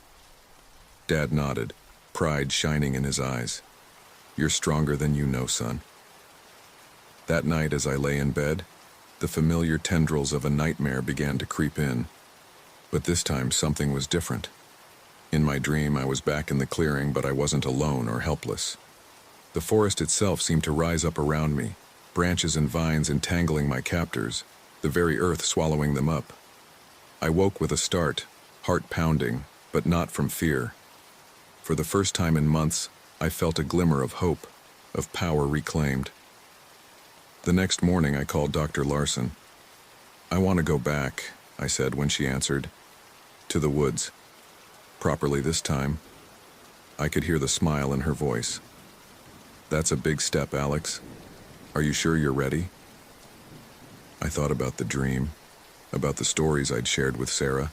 Dad nodded, pride shining in his eyes. You're stronger than you know, son. That night as I lay in bed, the familiar tendrils of a nightmare began to creep in. But this time something was different. In my dream, I was back in the clearing, but I wasn't alone or helpless. The forest itself seemed to rise up around me, branches and vines entangling my captors, the very earth swallowing them up. I woke with a start, heart pounding, but not from fear. For the first time in months, I felt a glimmer of hope, of power reclaimed. The next morning, I called Dr. Larson. I want to go back, I said when she answered. To the woods. Properly this time. I could hear the smile in her voice. That's a big step, Alex. Are you sure you're ready? I thought about the dream, about the stories I'd shared with Sarah,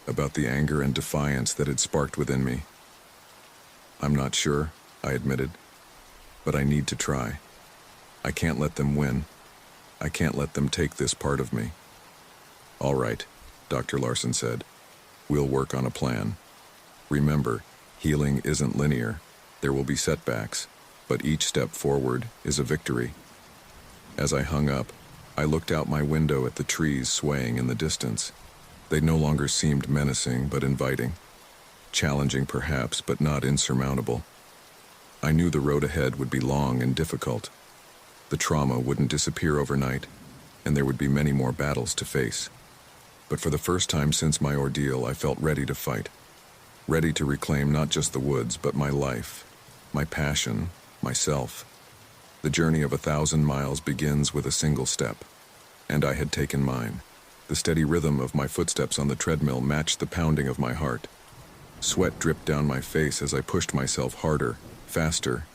about the anger and defiance that had sparked within me. I'm not sure, I admitted, but I need to try. I can't let them win. I can't let them take this part of me. All right, Dr. Larson said. We'll work on a plan. Remember, healing isn't linear. There will be setbacks, but each step forward is a victory. As I hung up, I looked out my window at the trees swaying in the distance. They no longer seemed menacing but inviting. Challenging perhaps, but not insurmountable. I knew the road ahead would be long and difficult. The trauma wouldn't disappear overnight, and there would be many more battles to face. But for the first time since my ordeal, I felt ready to fight. Ready to reclaim not just the woods, but my life, my passion, myself. The journey of 1,000 miles begins with a single step. and I had taken mine. The steady rhythm of my footsteps on the treadmill matched the pounding of my heart. Sweat dripped down my face as I pushed myself harder, faster.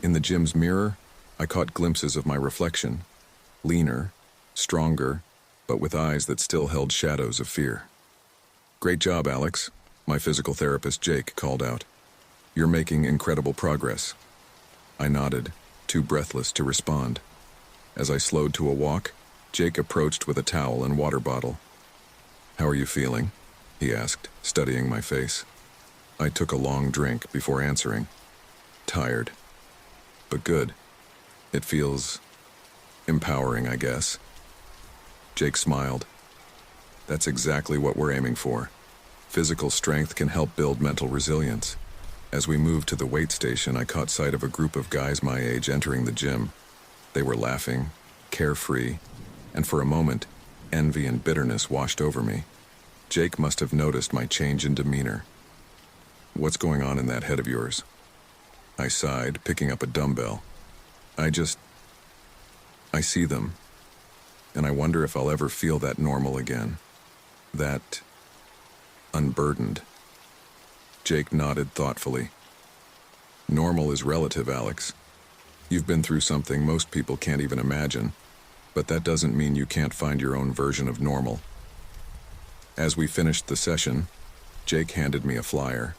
In the gym's mirror, I caught glimpses of my reflection, leaner, stronger, but with eyes that still held shadows of fear. "Great job, Alex," my physical therapist Jake called out. "You're making incredible progress." I nodded, too breathless to respond. As I slowed to a walk, Jake approached with a towel and water bottle. "How are you feeling?" he asked, studying my face. I took a long drink before answering. "Tired, but good. It feels empowering, I guess." Jake smiled. "That's exactly what we're aiming for. Physical strength can help build mental resilience." As we moved to the weight station, I caught sight of a group of guys my age entering the gym. They were laughing, carefree, and for a moment, envy and bitterness washed over me. Jake must have noticed my change in demeanor. "What's going on in that head of yours?" I sighed, picking up a dumbbell. I see them, and I wonder if I'll ever feel that normal again. That unburdened. Jake nodded thoughtfully. "Normal is relative, Alex. You've been through something most people can't even imagine, but that doesn't mean you can't find your own version of normal." As we finished the session, Jake handed me a flyer.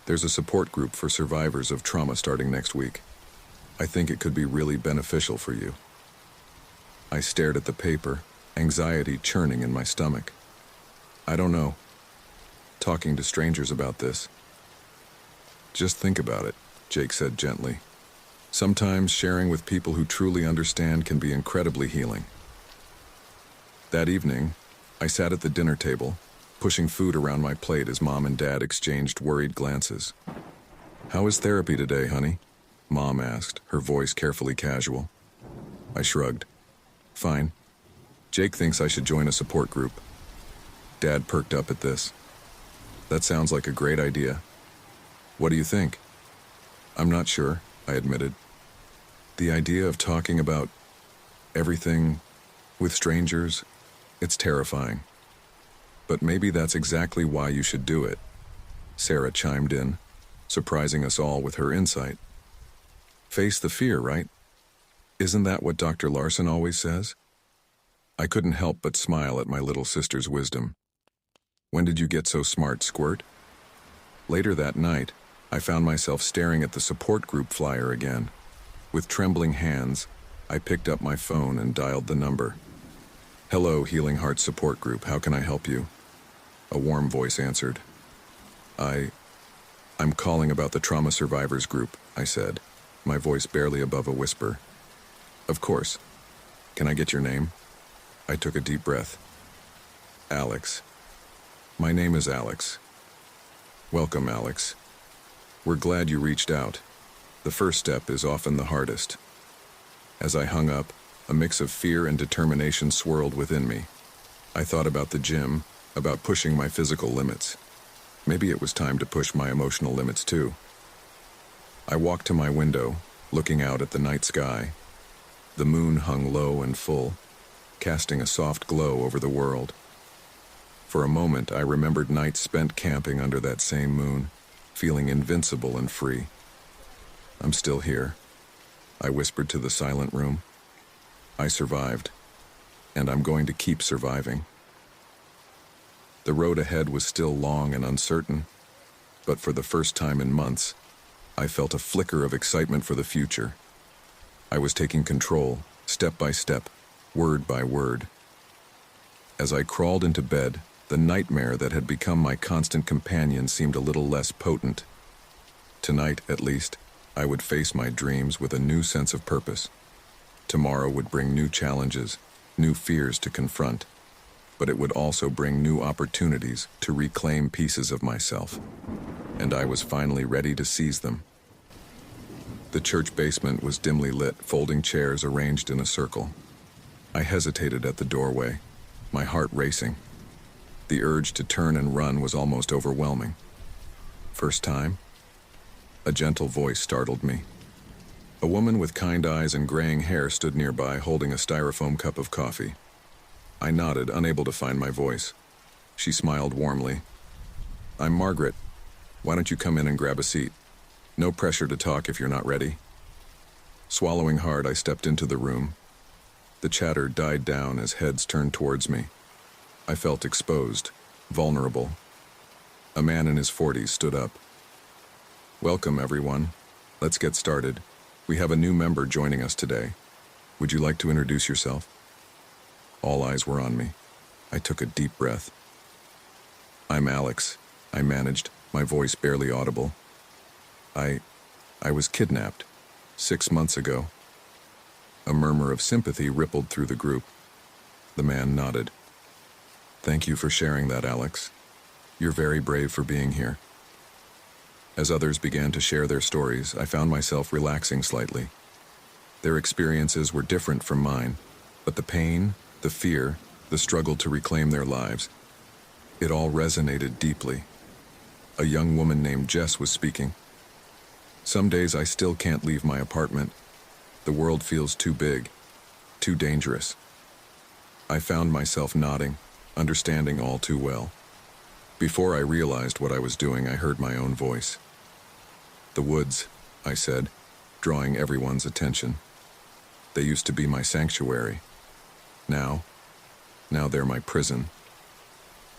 "There's a support group for survivors of trauma starting next week. I think it could be really beneficial for you." I stared at the paper, anxiety churning in my stomach. "I don't know. Talking to strangers about this." "Just think about it," Jake said gently. "Sometimes sharing with people who truly understand can be incredibly healing." That evening, I sat at the dinner table, pushing food around my plate as Mom and Dad exchanged worried glances. "How is therapy today, honey?" Mom asked, her voice carefully casual. I shrugged. "Fine. Jake thinks I should join a support group." Dad perked up at this. "That sounds like a great idea. What do you think?" "I'm not sure," I admitted. The idea of talking about everything with strangers, it's terrifying. But maybe that's exactly why you should do it. Sarah chimed in, surprising us all with her insight. Face the fear, right? Isn't that what Dr. Larson always says? I couldn't help but smile at my little sister's wisdom. "When did you get so smart, Squirt?" Later that night, I found myself staring at the support group flyer again. With trembling hands, I picked up my phone and dialed the number. "Hello, Healing Heart Support Group, how can I help you?" A warm voice answered. I'm calling about the trauma survivors group," I said, my voice barely above a whisper. "Of course. Can I get your name?" I took a deep breath. "Alex. My name is Alex." "Welcome, Alex. We're glad you reached out. The first step is often the hardest." As I hung up, a mix of fear and determination swirled within me. I thought about the gym, about pushing my physical limits. Maybe it was time to push my emotional limits too. I walked to my window, looking out at the night sky. The moon hung low and full, casting a soft glow over the world. For a moment, I remembered nights spent camping under that same moon, feeling invincible and free. "I'm still here," I whispered to the silent room. "I survived, and I'm going to keep surviving." The road ahead was still long and uncertain, but for the first time in months, I felt a flicker of excitement for the future. I was taking control, step by step, word by word. As I crawled into bed, the nightmare that had become my constant companion seemed a little less potent. Tonight, at least, I would face my dreams with a new sense of purpose. Tomorrow would bring new challenges, new fears to confront, but it would also bring new opportunities to reclaim pieces of myself, and I was finally ready to seize them. The church basement was dimly lit, folding chairs arranged in a circle. I hesitated at the doorway, my heart racing. The urge to turn and run was almost overwhelming. "First time?" A gentle voice startled me. A woman with kind eyes and graying hair stood nearby, holding a styrofoam cup of coffee. I nodded, unable to find my voice. She smiled warmly. "I'm Margaret. Why don't you come in and grab a seat? No pressure to talk if you're not ready." Swallowing hard, I stepped into the room. The chatter died down as heads turned towards me. I felt exposed, vulnerable. A man in his 40s stood up. "Welcome, everyone. Let's get started. We have a new member joining us today. Would you like to introduce yourself?" All eyes were on me. I took a deep breath. "I'm Alex," I managed, my voice barely audible. I was kidnapped 6 months ago." A murmur of sympathy rippled through the group. The man nodded. "Thank you for sharing that, Alex. You're very brave for being here." As others began to share their stories, I found myself relaxing slightly. Their experiences were different from mine, but the pain, the fear, the struggle to reclaim their lives, it all resonated deeply. A young woman named Jess was speaking. "Some days I still can't leave my apartment. The world feels too big, too dangerous." I found myself nodding, understanding all too well. Before I realized what I was doing, I heard my own voice. "The woods," I said, drawing everyone's attention. "They used to be my sanctuary. Now they're my prison."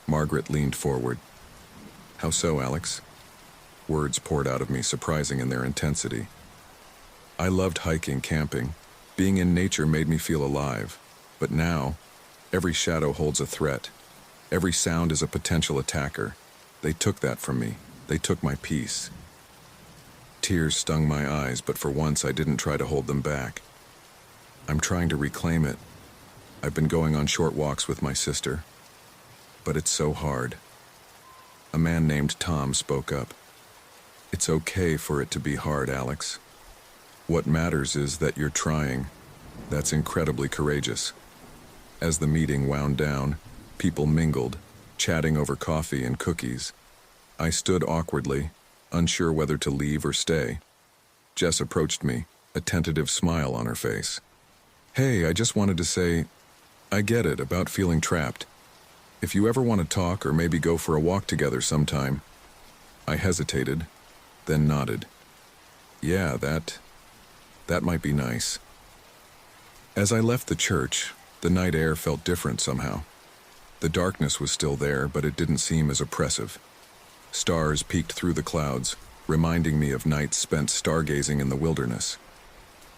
Margaret leaned forward. "How so, Alex?" Words poured out of me, surprising in their intensity. "I loved hiking, camping. Being in nature made me feel alive. But now, every shadow holds a threat. Every sound is a potential attacker. They took that from me. They took my peace." Tears stung my eyes, but for once I didn't try to hold them back. "I'm trying to reclaim it. I've been going on short walks with my sister. But it's so hard." A man named Tom spoke up. "It's okay for it to be hard, Alex. What matters is that you're trying. That's incredibly courageous." As the meeting wound down, people mingled, chatting over coffee and cookies. I stood awkwardly, unsure whether to leave or stay. Jess approached me, a tentative smile on her face. "Hey, I just wanted to say, I get it about feeling trapped. If you ever want to talk or maybe go for a walk together sometime." I hesitated, then nodded. "Yeah, that might be nice." As I left the church, the night air felt different somehow. The darkness was still there, but it didn't seem as oppressive. Stars peeked through the clouds, reminding me of nights spent stargazing in the wilderness.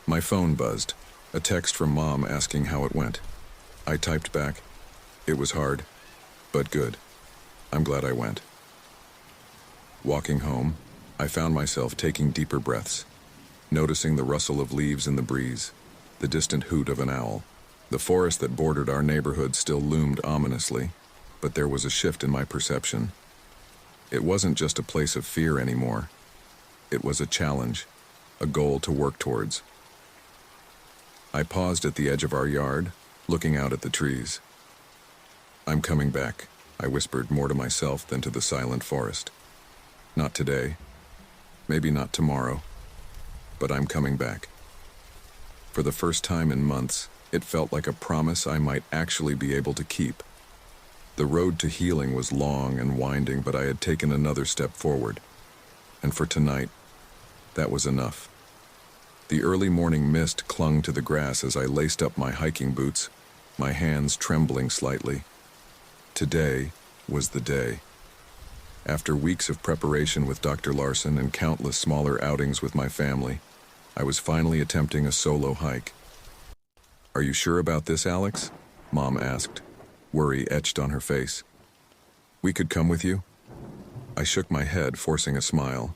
My phone buzzed, a text from Mom asking how it went. I typed back, "It was hard, but good. I'm glad I went." Walking home, I found myself taking deeper breaths, noticing the rustle of leaves in the breeze, the distant hoot of an owl. The forest that bordered our neighborhood still loomed ominously, but there was a shift in my perception. It wasn't just a place of fear anymore. It was a challenge, a goal to work towards. I paused at the edge of our yard, looking out at the trees. "I'm coming back," I whispered, more to myself than to the silent forest. "Not today. Maybe not tomorrow, but I'm coming back." For the first time in months, it felt like a promise I might actually be able to keep. The road to healing was long and winding, but I had taken another step forward. And for tonight, that was enough. The early morning mist clung to the grass as I laced up my hiking boots, my hands trembling slightly. Today was the day. After weeks of preparation with Dr. Larson and countless smaller outings with my family, I was finally attempting a solo hike. "Are you sure about this, Alex?" Mom asked, worry etched on her face. "We could come with you?" I shook my head, forcing a smile.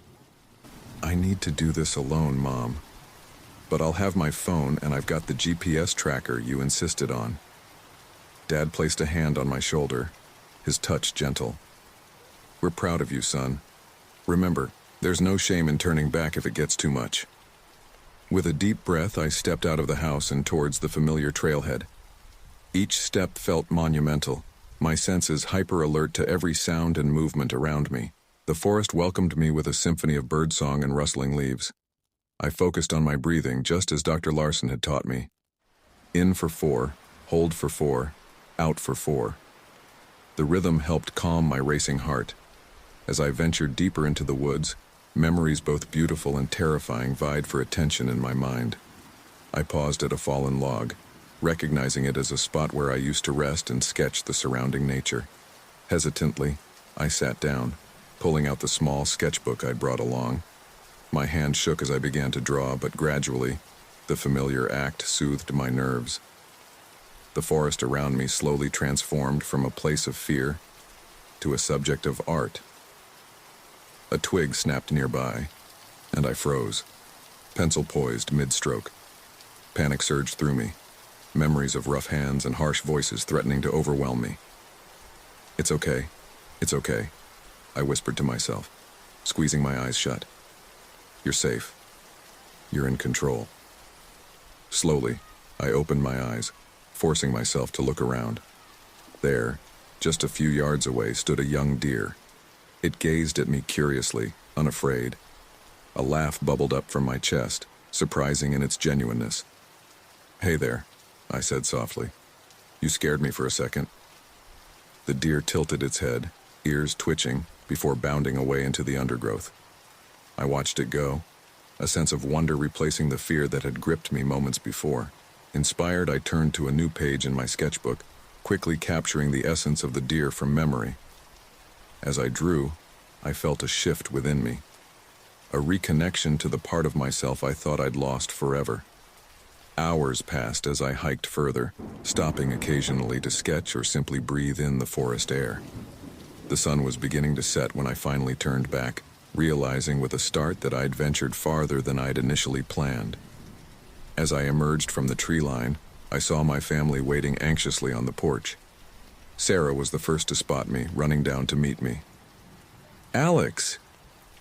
"I need to do this alone, Mom. But I'll have my phone and I've got the GPS tracker you insisted on." Dad placed a hand on my shoulder, his touch gentle. "We're proud of you, son. Remember, there's no shame in turning back if it gets too much." With a deep breath, I stepped out of the house and towards the familiar trailhead. Each step felt monumental, my senses hyper-alert to every sound and movement around me. The forest welcomed me with a symphony of birdsong and rustling leaves. I focused on my breathing just as Dr. Larson had taught me. In for 4, hold for 4, out for 4. The rhythm helped calm my racing heart. As I ventured deeper into the woods, memories both beautiful and terrifying vied for attention in my mind. I paused at a fallen log, recognizing it as a spot where I used to rest and sketch the surrounding nature. Hesitantly, I sat down, pulling out the small sketchbook I'd brought along. My hand shook as I began to draw, but gradually, the familiar act soothed my nerves. The forest around me slowly transformed from a place of fear to a subject of art. A twig snapped nearby, and I froze, pencil poised mid-stroke. Panic surged through me, memories of rough hands and harsh voices threatening to overwhelm me. It's okay, I whispered to myself, squeezing my eyes shut. You're safe. You're in control. Slowly, I opened my eyes, forcing myself to look around. There, just a few yards away, stood a young deer. It gazed at me curiously, unafraid. A laugh bubbled up from my chest, surprising in its genuineness. "Hey there," I said softly. "You scared me for a second." The deer tilted its head, ears twitching, before bounding away into the undergrowth. I watched it go, a sense of wonder replacing the fear that had gripped me moments before. Inspired, I turned to a new page in my sketchbook, quickly capturing the essence of the deer from memory. As I drew, I felt a shift within me, a reconnection to the part of myself I thought I'd lost forever. Hours passed as I hiked further, stopping occasionally to sketch or simply breathe in the forest air. The sun was beginning to set when I finally turned back, realizing with a start that I'd ventured farther than I'd initially planned. As I emerged from the tree line, I saw my family waiting anxiously on the porch. Sarah was the first to spot me, running down to meet me. "Alex,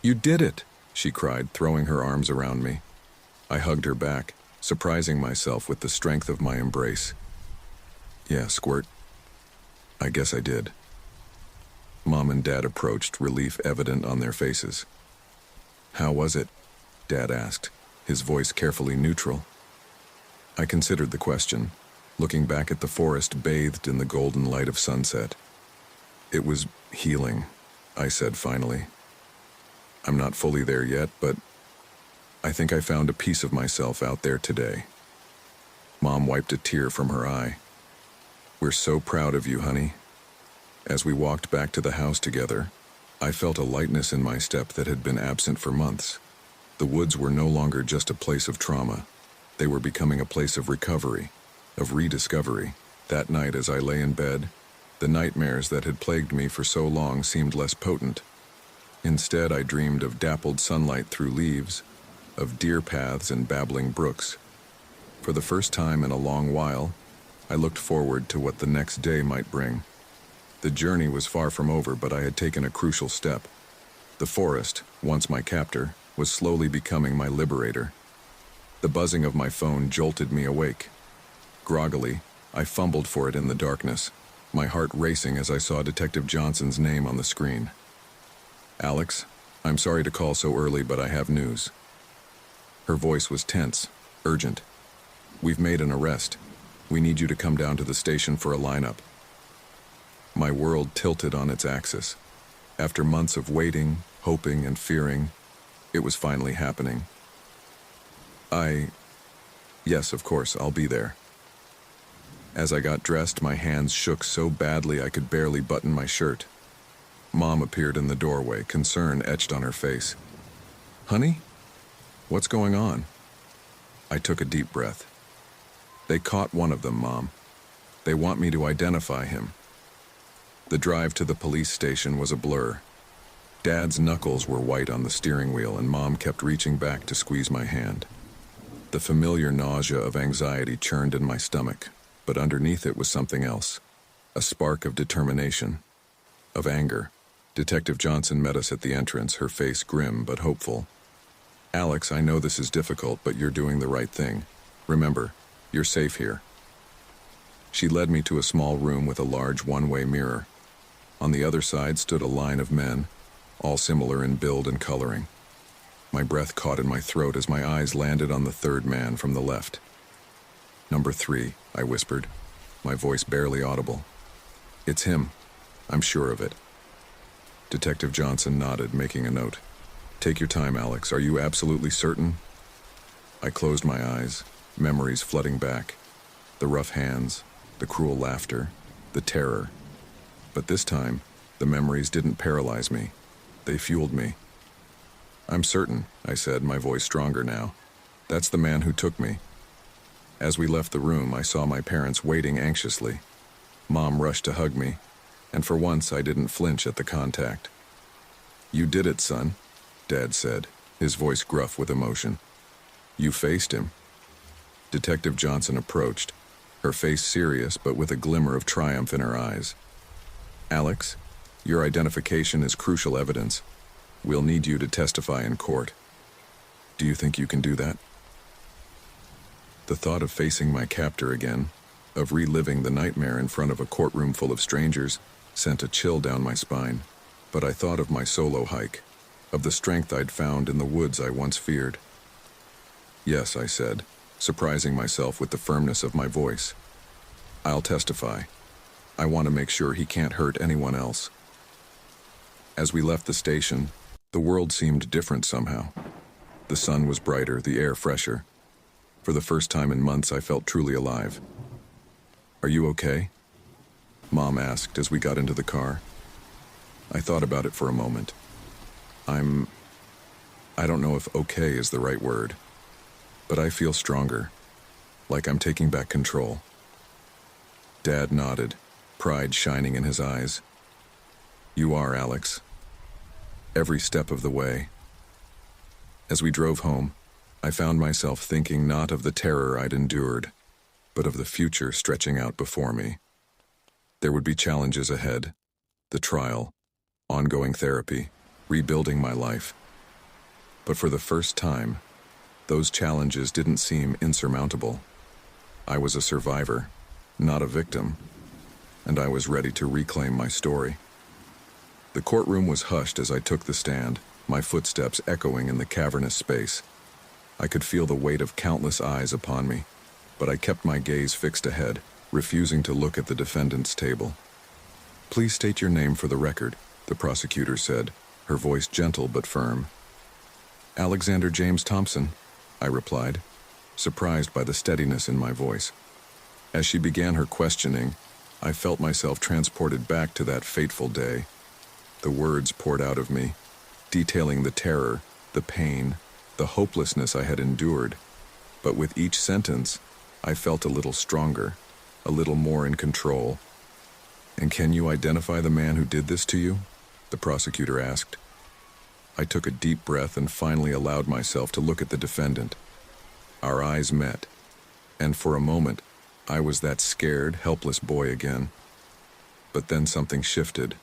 you did it!" she cried, throwing her arms around me. I hugged her back, surprising myself with the strength of my embrace. "Yeah, Squirt. I guess I did." Mom and Dad approached, relief evident on their faces. "How was it?" Dad asked, his voice carefully neutral. I considered the question, looking back at the forest bathed in the golden light of sunset. "It was healing," I said finally. "I'm not fully there yet, but I think I found a piece of myself out there today." Mom wiped a tear from her eye. "We're so proud of you, honey." As we walked back to the house together, I felt a lightness in my step that had been absent for months. The woods were no longer just a place of trauma. They were becoming a place of recovery, of rediscovery. That night as I lay in bed, the nightmares that had plagued me for so long seemed less potent. Instead, I dreamed of dappled sunlight through leaves, of deer paths and babbling brooks. For the first time in a long while, I looked forward to what the next day might bring. The journey was far from over, but I had taken a crucial step. The forest, once my captor, was slowly becoming my liberator. The buzzing of my phone jolted me awake. Groggily, I fumbled for it in the darkness, my heart racing as I saw Detective Johnson's name on the screen. "Alex, I'm sorry to call so early, but I have news." Her voice was tense, urgent. "We've made an arrest. We need you to come down to the station for a lineup." My world tilted on its axis. After months of waiting, hoping, and fearing, it was finally happening. Yes, of course, I'll be there." As I got dressed, my hands shook so badly I could barely button my shirt. Mom appeared in the doorway, concern etched on her face. "Honey? What's going on?" I took a deep breath. "They caught one of them, Mom. They want me to identify him." The drive to the police station was a blur. Dad's knuckles were white on the steering wheel, and Mom kept reaching back to squeeze my hand. The familiar nausea of anxiety churned in my stomach, but underneath it was something else. A spark of determination, of anger. Detective Johnson met us at the entrance, her face grim but hopeful. "Alex, I know this is difficult, but you're doing the right thing. Remember, you're safe here." She led me to a small room with a large one-way mirror. On the other side stood a line of men, all similar in build and coloring. My breath caught in my throat as my eyes landed on the third man from the left. "Number 3, I whispered, my voice barely audible. "It's him. I'm sure of it." Detective Johnson nodded, making a note. "Take your time, Alex. Are you absolutely certain?" I closed my eyes, memories flooding back. The rough hands, the cruel laughter, the terror. But this time, the memories didn't paralyze me. They fueled me. "I'm certain," I said, my voice stronger now. "That's the man who took me." As we left the room, I saw my parents waiting anxiously. Mom rushed to hug me, and for once I didn't flinch at the contact. "You did it, son," Dad said, his voice gruff with emotion. "You faced him." Detective Johnson approached, her face serious but with a glimmer of triumph in her eyes. "Alex, your identification is crucial evidence. We'll need you to testify in court. Do you think you can do that?" The thought of facing my captor again, of reliving the nightmare in front of a courtroom full of strangers, sent a chill down my spine. But I thought of my solo hike, of the strength I'd found in the woods I once feared. "Yes," I said, surprising myself with the firmness of my voice. "I'll testify. I want to make sure he can't hurt anyone else." As we left the station, the world seemed different somehow. The sun was brighter, the air fresher. For the first time in months, I felt truly alive. "Are you okay?" Mom asked as we got into the car. I thought about it for a moment. I don't know if okay is the right word, but I feel stronger, like I'm taking back control. Dad nodded, pride shining in his eyes. "You are, Alex. Every step of the way." As we drove home, I found myself thinking not of the terror I'd endured, but of the future stretching out before me. There would be challenges ahead, the trial, ongoing therapy, rebuilding my life. But for the first time, those challenges didn't seem insurmountable. I was a survivor, not a victim, and I was ready to reclaim my story. The courtroom was hushed as I took the stand, my footsteps echoing in the cavernous space. I could feel the weight of countless eyes upon me, but I kept my gaze fixed ahead, refusing to look at the defendant's table. "Please state your name for the record," the prosecutor said, her voice gentle but firm. "Alexander James Thompson," I replied, surprised by the steadiness in my voice. As she began her questioning, I felt myself transported back to that fateful day. The words poured out of me, detailing the terror, the pain, the hopelessness I had endured. But with each sentence, I felt a little stronger, a little more in control. "And can you identify the man who did this to you?" the prosecutor asked. I took a deep breath and finally allowed myself to look at the defendant. Our eyes met, and for a moment, I was that scared, helpless boy again. But then something shifted.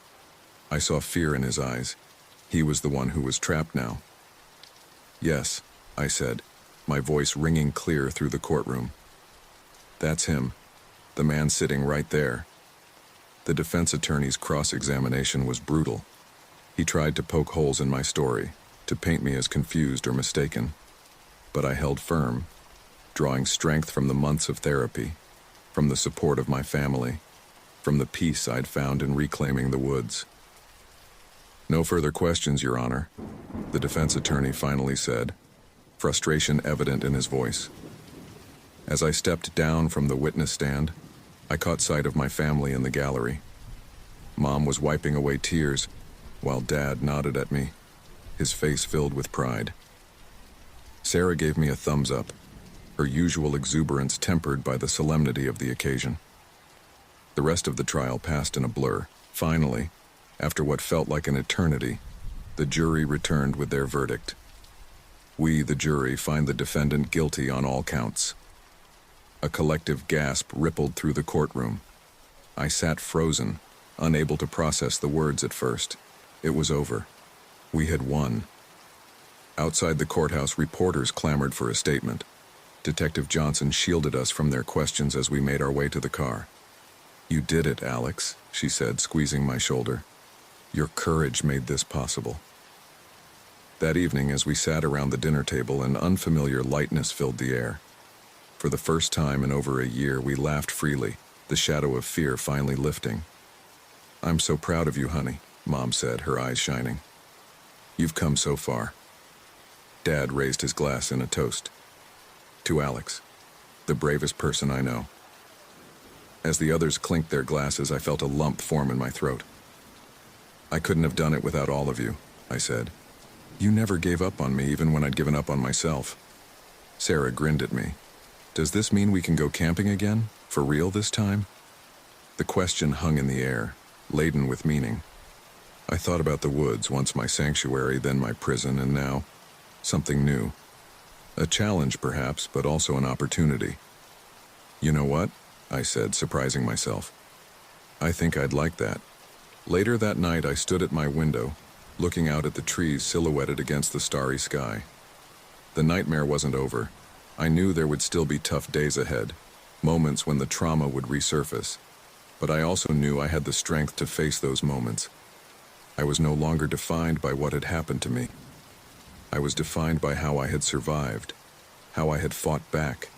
I saw fear in his eyes. He was the one who was trapped now. "Yes," I said, my voice ringing clear through the courtroom. "That's him, the man sitting right there." The defense attorney's cross-examination was brutal. He tried to poke holes in my story, to paint me as confused or mistaken. But I held firm, drawing strength from the months of therapy, from the support of my family, from the peace I'd found in reclaiming the woods. "No further questions, Your Honor," the defense attorney finally said, frustration evident in his voice. As I stepped down from the witness stand, I caught sight of my family in the gallery. Mom was wiping away tears, while Dad nodded at me, his face filled with pride. Sarah gave me a thumbs up, her usual exuberance tempered by the solemnity of the occasion. The rest of the trial passed in a blur. Finally, after what felt like an eternity, the jury returned with their verdict. We, the jury, find the defendant guilty on all counts. A collective gasp rippled through the courtroom. I sat frozen, unable to process the words at first. It was over. We had won. Outside the courthouse, reporters clamored for a statement. Detective Johnson shielded us from their questions as we made our way to the car. "You did it, Alex," she said, squeezing my shoulder. "Your courage made this possible." That evening, as we sat around the dinner table, an unfamiliar lightness filled the air. For the first time in over a year, we laughed freely, the shadow of fear finally lifting. "I'm so proud of you, honey," Mom said, her eyes shining. "You've come so far." Dad raised his glass in a toast. "To Alex, the bravest person I know." As the others clinked their glasses, I felt a lump form in my throat. "I couldn't have done it without all of you," I said. "You never gave up on me, even when I'd given up on myself." Sarah grinned at me. "Does this mean we can go camping again? For real this time?" The question hung in the air, laden with meaning. I thought about the woods, once my sanctuary, then my prison, and now something new. A challenge, perhaps, but also an opportunity. "You know what?" I said, surprising myself. "I think I'd like that." Later that night, I stood at my window, looking out at the trees silhouetted against the starry sky. The nightmare wasn't over. I knew there would still be tough days ahead, moments when the trauma would resurface. But I also knew I had the strength to face those moments. I was no longer defined by what had happened to me. I was defined by how I had survived, how I had fought back,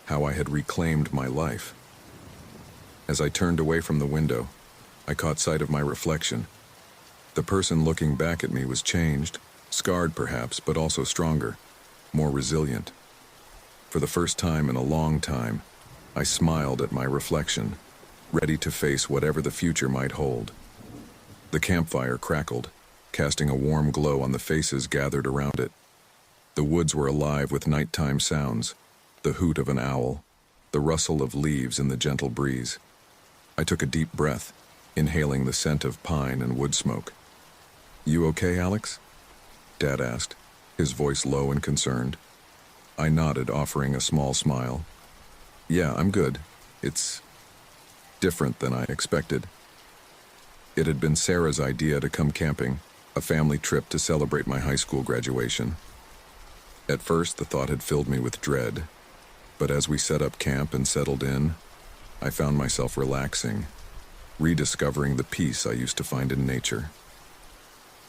how I had reclaimed my life. As I turned away from the window, I caught sight of my reflection. The person looking back at me was changed, scarred perhaps, but also stronger, more resilient. For the first time in a long time, I smiled at my reflection, ready to face whatever the future might hold. The campfire crackled, casting a warm glow on the faces gathered around it. The woods were alive with nighttime sounds, the hoot of an owl, the rustle of leaves in the gentle breeze. I took a deep breath, inhaling the scent of pine and wood smoke. "You okay, Alex?" Dad asked, his voice low and concerned. I nodded, offering a small smile. "Yeah, I'm good. It's different than I expected." It had been Sarah's idea to come camping, a family trip to celebrate my high school graduation. At first, the thought had filled me with dread, but as we set up camp and settled in, I found myself relaxing, rediscovering the peace I used to find in nature.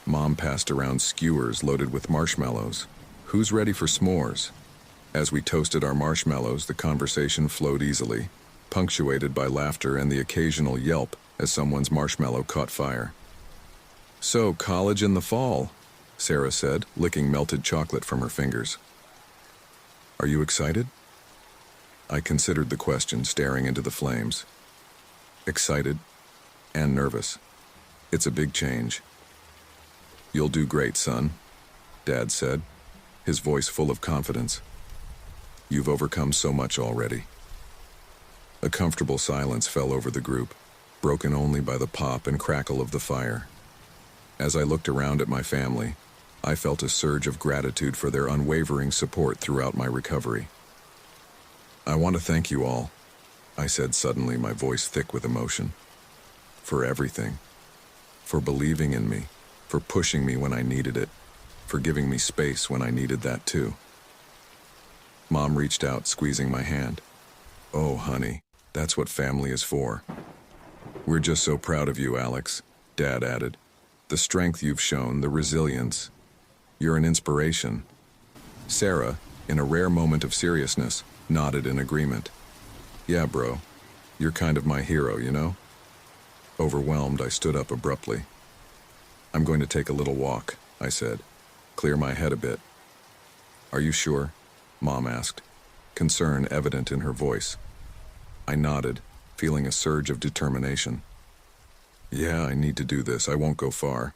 Mom passed around skewers loaded with marshmallows. "Who's ready for s'mores?" As we toasted our marshmallows, the conversation flowed easily, punctuated by laughter and the occasional yelp as someone's marshmallow caught fire. "So, college in the fall," Sarah said, licking melted chocolate from her fingers. "Are you excited?" I considered the question, staring into the flames. Excited and nervous. It's a big change. "You'll do great, son," Dad said, his voice full of confidence. "You've overcome so much already." A comfortable silence fell over the group, broken only by the pop and crackle of the fire. As I looked around at my family, I felt a surge of gratitude for their unwavering support throughout my recovery. "I want to thank you all," I said suddenly, my voice thick with emotion. "For everything. For believing in me, for pushing me when I needed it, for giving me space when I needed that too." Mom reached out, squeezing my hand. "Oh, honey, that's what family is for." "We're just so proud of you, Alex," Dad added. "The strength you've shown, the resilience. You're an inspiration." Sarah, in a rare moment of seriousness, nodded in agreement. "Yeah, bro. You're kind of my hero, you know?" Overwhelmed, I stood up abruptly. "I'm going to take a little walk," I said. "Clear my head a bit." "Are you sure?" Mom asked, concern evident in her voice. I nodded, feeling a surge of determination. "Yeah, I need to do this. I won't go far."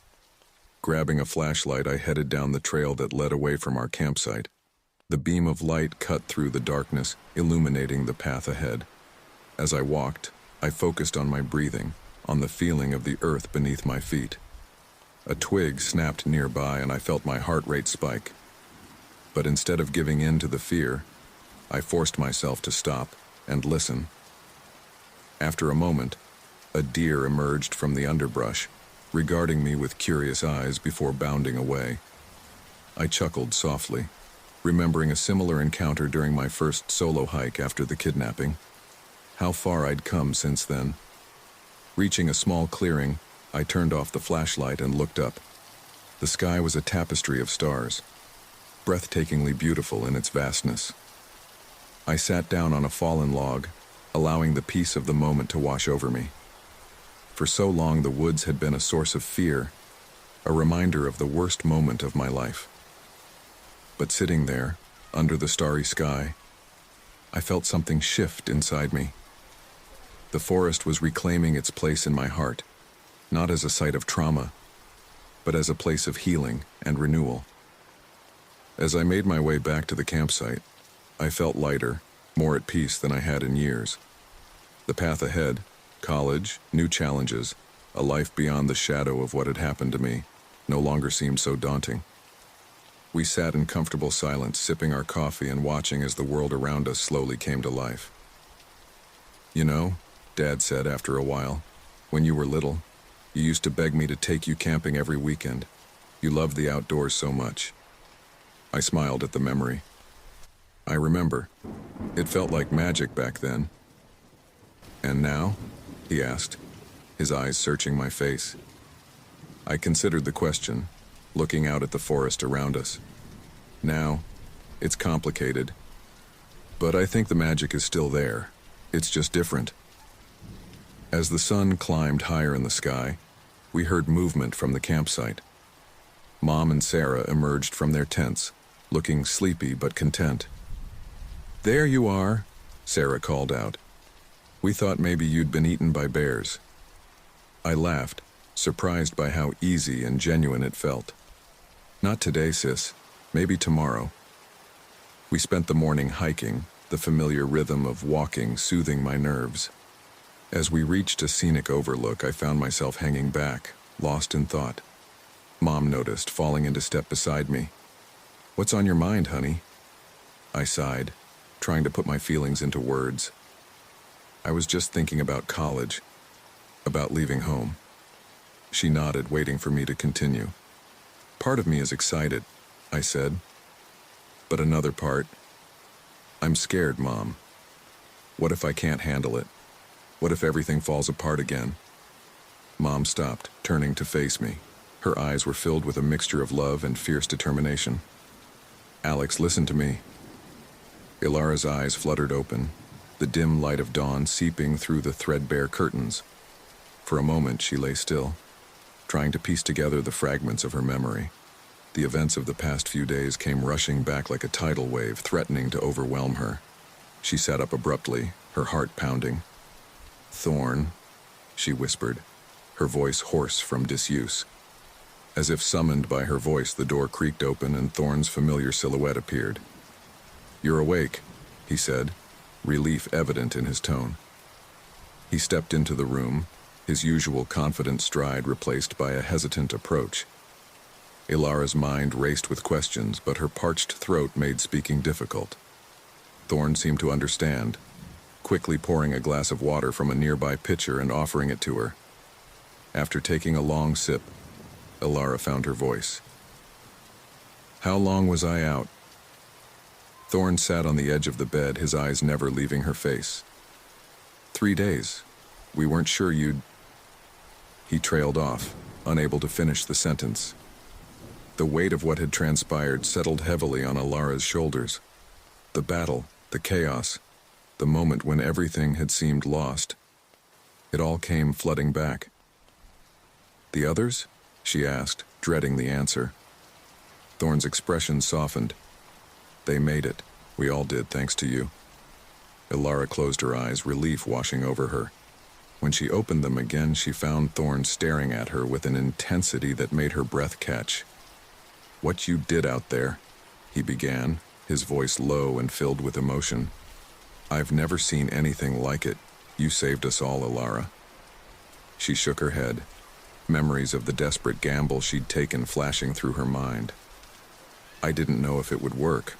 Grabbing a flashlight, I headed down the trail that led away from our campsite. The beam of light cut through the darkness, illuminating the path ahead. As I walked, I focused on my breathing, on the feeling of the earth beneath my feet. A twig snapped nearby and I felt my heart rate spike. But instead of giving in to the fear, I forced myself to stop and listen. After a moment, a deer emerged from the underbrush, regarding me with curious eyes before bounding away. I chuckled softly, remembering a similar encounter during my first solo hike after the kidnapping. How far I'd come since then. Reaching a small clearing, I turned off the flashlight and looked up. The sky was a tapestry of stars, breathtakingly beautiful in its vastness. I sat down on a fallen log, allowing the peace of the moment to wash over me. For so long, the woods had been a source of fear, a reminder of the worst moment of my life. But sitting there, under the starry sky, I felt something shift inside me. The forest was reclaiming its place in my heart, not as a site of trauma, but as a place of healing and renewal. As I made my way back to the campsite, I felt lighter, more at peace than I had in years. The path ahead, college, new challenges, a life beyond the shadow of what had happened to me, no longer seemed so daunting. We sat in comfortable silence, sipping our coffee and watching as the world around us slowly came to life. "You know," Dad said after a while, "when you were little, you used to beg me to take you camping every weekend. You loved the outdoors so much." I smiled at the memory. I remember. It felt like magic back then. "And now?" he asked, his eyes searching my face. I considered the question, looking out at the forest around us. Now, it's complicated. But I think the magic is still there. It's just different. As the sun climbed higher in the sky, we heard movement from the campsite. Mom and Sarah emerged from their tents, looking sleepy but content. "There you are," Sarah called out. "We thought maybe you'd been eaten by bears." I laughed, surprised by how easy and genuine it felt. "Not today, sis. Maybe tomorrow." We spent the morning hiking, the familiar rhythm of walking soothing my nerves. As we reached a scenic overlook, I found myself hanging back, lost in thought. Mom noticed, falling into step beside me. "What's on your mind, honey?" I sighed, trying to put my feelings into words. "I was just thinking about college, about leaving home." She nodded, waiting for me to continue. "Part of me is excited," I said. "But another part, I'm scared, Mom. What if I can't handle it? What if everything falls apart again?" Mom stopped, turning to face me. Her eyes were filled with a mixture of love and fierce determination. "Alex, listen to me." Ilara's eyes fluttered open, the dim light of dawn seeping through the threadbare curtains. For a moment she lay still, trying to piece together the fragments of her memory. The events of the past few days came rushing back like a tidal wave, threatening to overwhelm her. She sat up abruptly, her heart pounding. "Thorn," she whispered, her voice hoarse from disuse. As if summoned by her voice, the door creaked open and Thorn's familiar silhouette appeared. "You're awake," he said, relief evident in his tone. He stepped into the room, his usual confident stride replaced by a hesitant approach. Ilara's mind raced with questions, but her parched throat made speaking difficult. Thorn seemed to understand, quickly pouring a glass of water from a nearby pitcher and offering it to her. After taking a long sip, Ilara found her voice. "How long was I out?" Thorn sat on the edge of the bed, his eyes never leaving her face. 3 days. We weren't sure you'd..." He trailed off, unable to finish the sentence. The weight of what had transpired settled heavily on Ilara's shoulders. The battle, the chaos, the moment when everything had seemed lost. It all came flooding back. "The others?" she asked, dreading the answer. Thorn's expression softened. "They made it. We all did, thanks to you." Ilara closed her eyes, relief washing over her. When she opened them again, she found Thorn staring at her with an intensity that made her breath catch. "What you did out there," he began, his voice low and filled with emotion. "I've never seen anything like it. You saved us all, Ilara." She shook her head, memories of the desperate gamble she'd taken flashing through her mind. "I didn't know if it would work.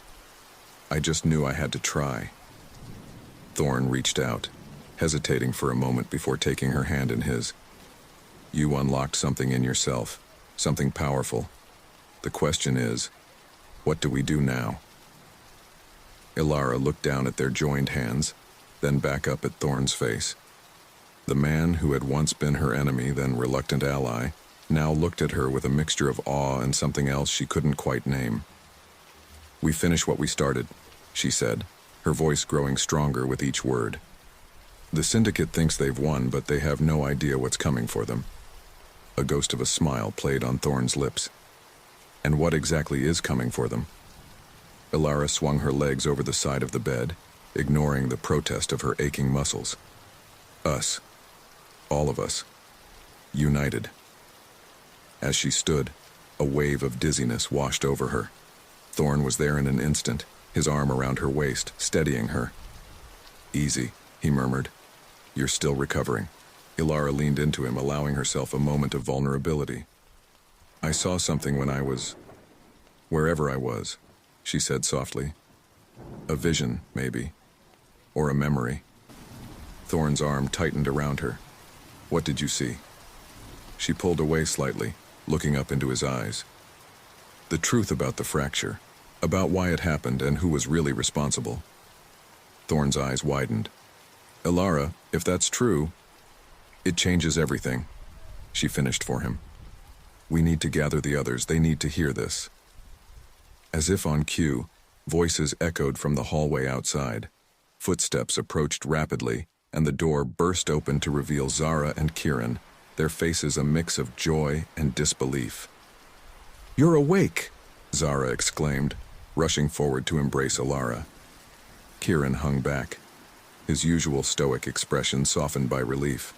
I just knew I had to try." Thorn reached out, hesitating for a moment before taking her hand in his. "You unlocked something in yourself, something powerful. The question is, what do we do now?" Ilara looked down at their joined hands, then back up at Thorn's face. The man who had once been her enemy, then reluctant ally, now looked at her with a mixture of awe and something else she couldn't quite name. "We finish what we started," she said, her voice growing stronger with each word. "The Syndicate thinks they've won, but they have no idea what's coming for them." A ghost of a smile played on Thorn's lips. "And what exactly is coming for them?" Ilara swung her legs over the side of the bed, ignoring the protest of her aching muscles. "Us. All of us. United." As she stood, a wave of dizziness washed over her. Thorn was there in an instant, his arm around her waist, steadying her. "Easy," he murmured. "You're still recovering." Ilara leaned into him, allowing herself a moment of vulnerability. "I saw something when I was... wherever I was," she said softly. "A vision, maybe. Or a memory." Thorn's arm tightened around her. "What did you see?" She pulled away slightly, looking up into his eyes. The truth about the fracture, about why it happened and who was really responsible. Thorn's eyes widened. "Ilara, if that's true, it changes everything," she finished for him. "We need to gather the others. They need to hear this." As if on cue, voices echoed from the hallway outside. Footsteps approached rapidly, and the door burst open to reveal Zara and Kieran, their faces a mix of joy and disbelief. "You're awake!" Zara exclaimed, rushing forward to embrace Ilara. Kieran hung back, his usual stoic expression softened by relief.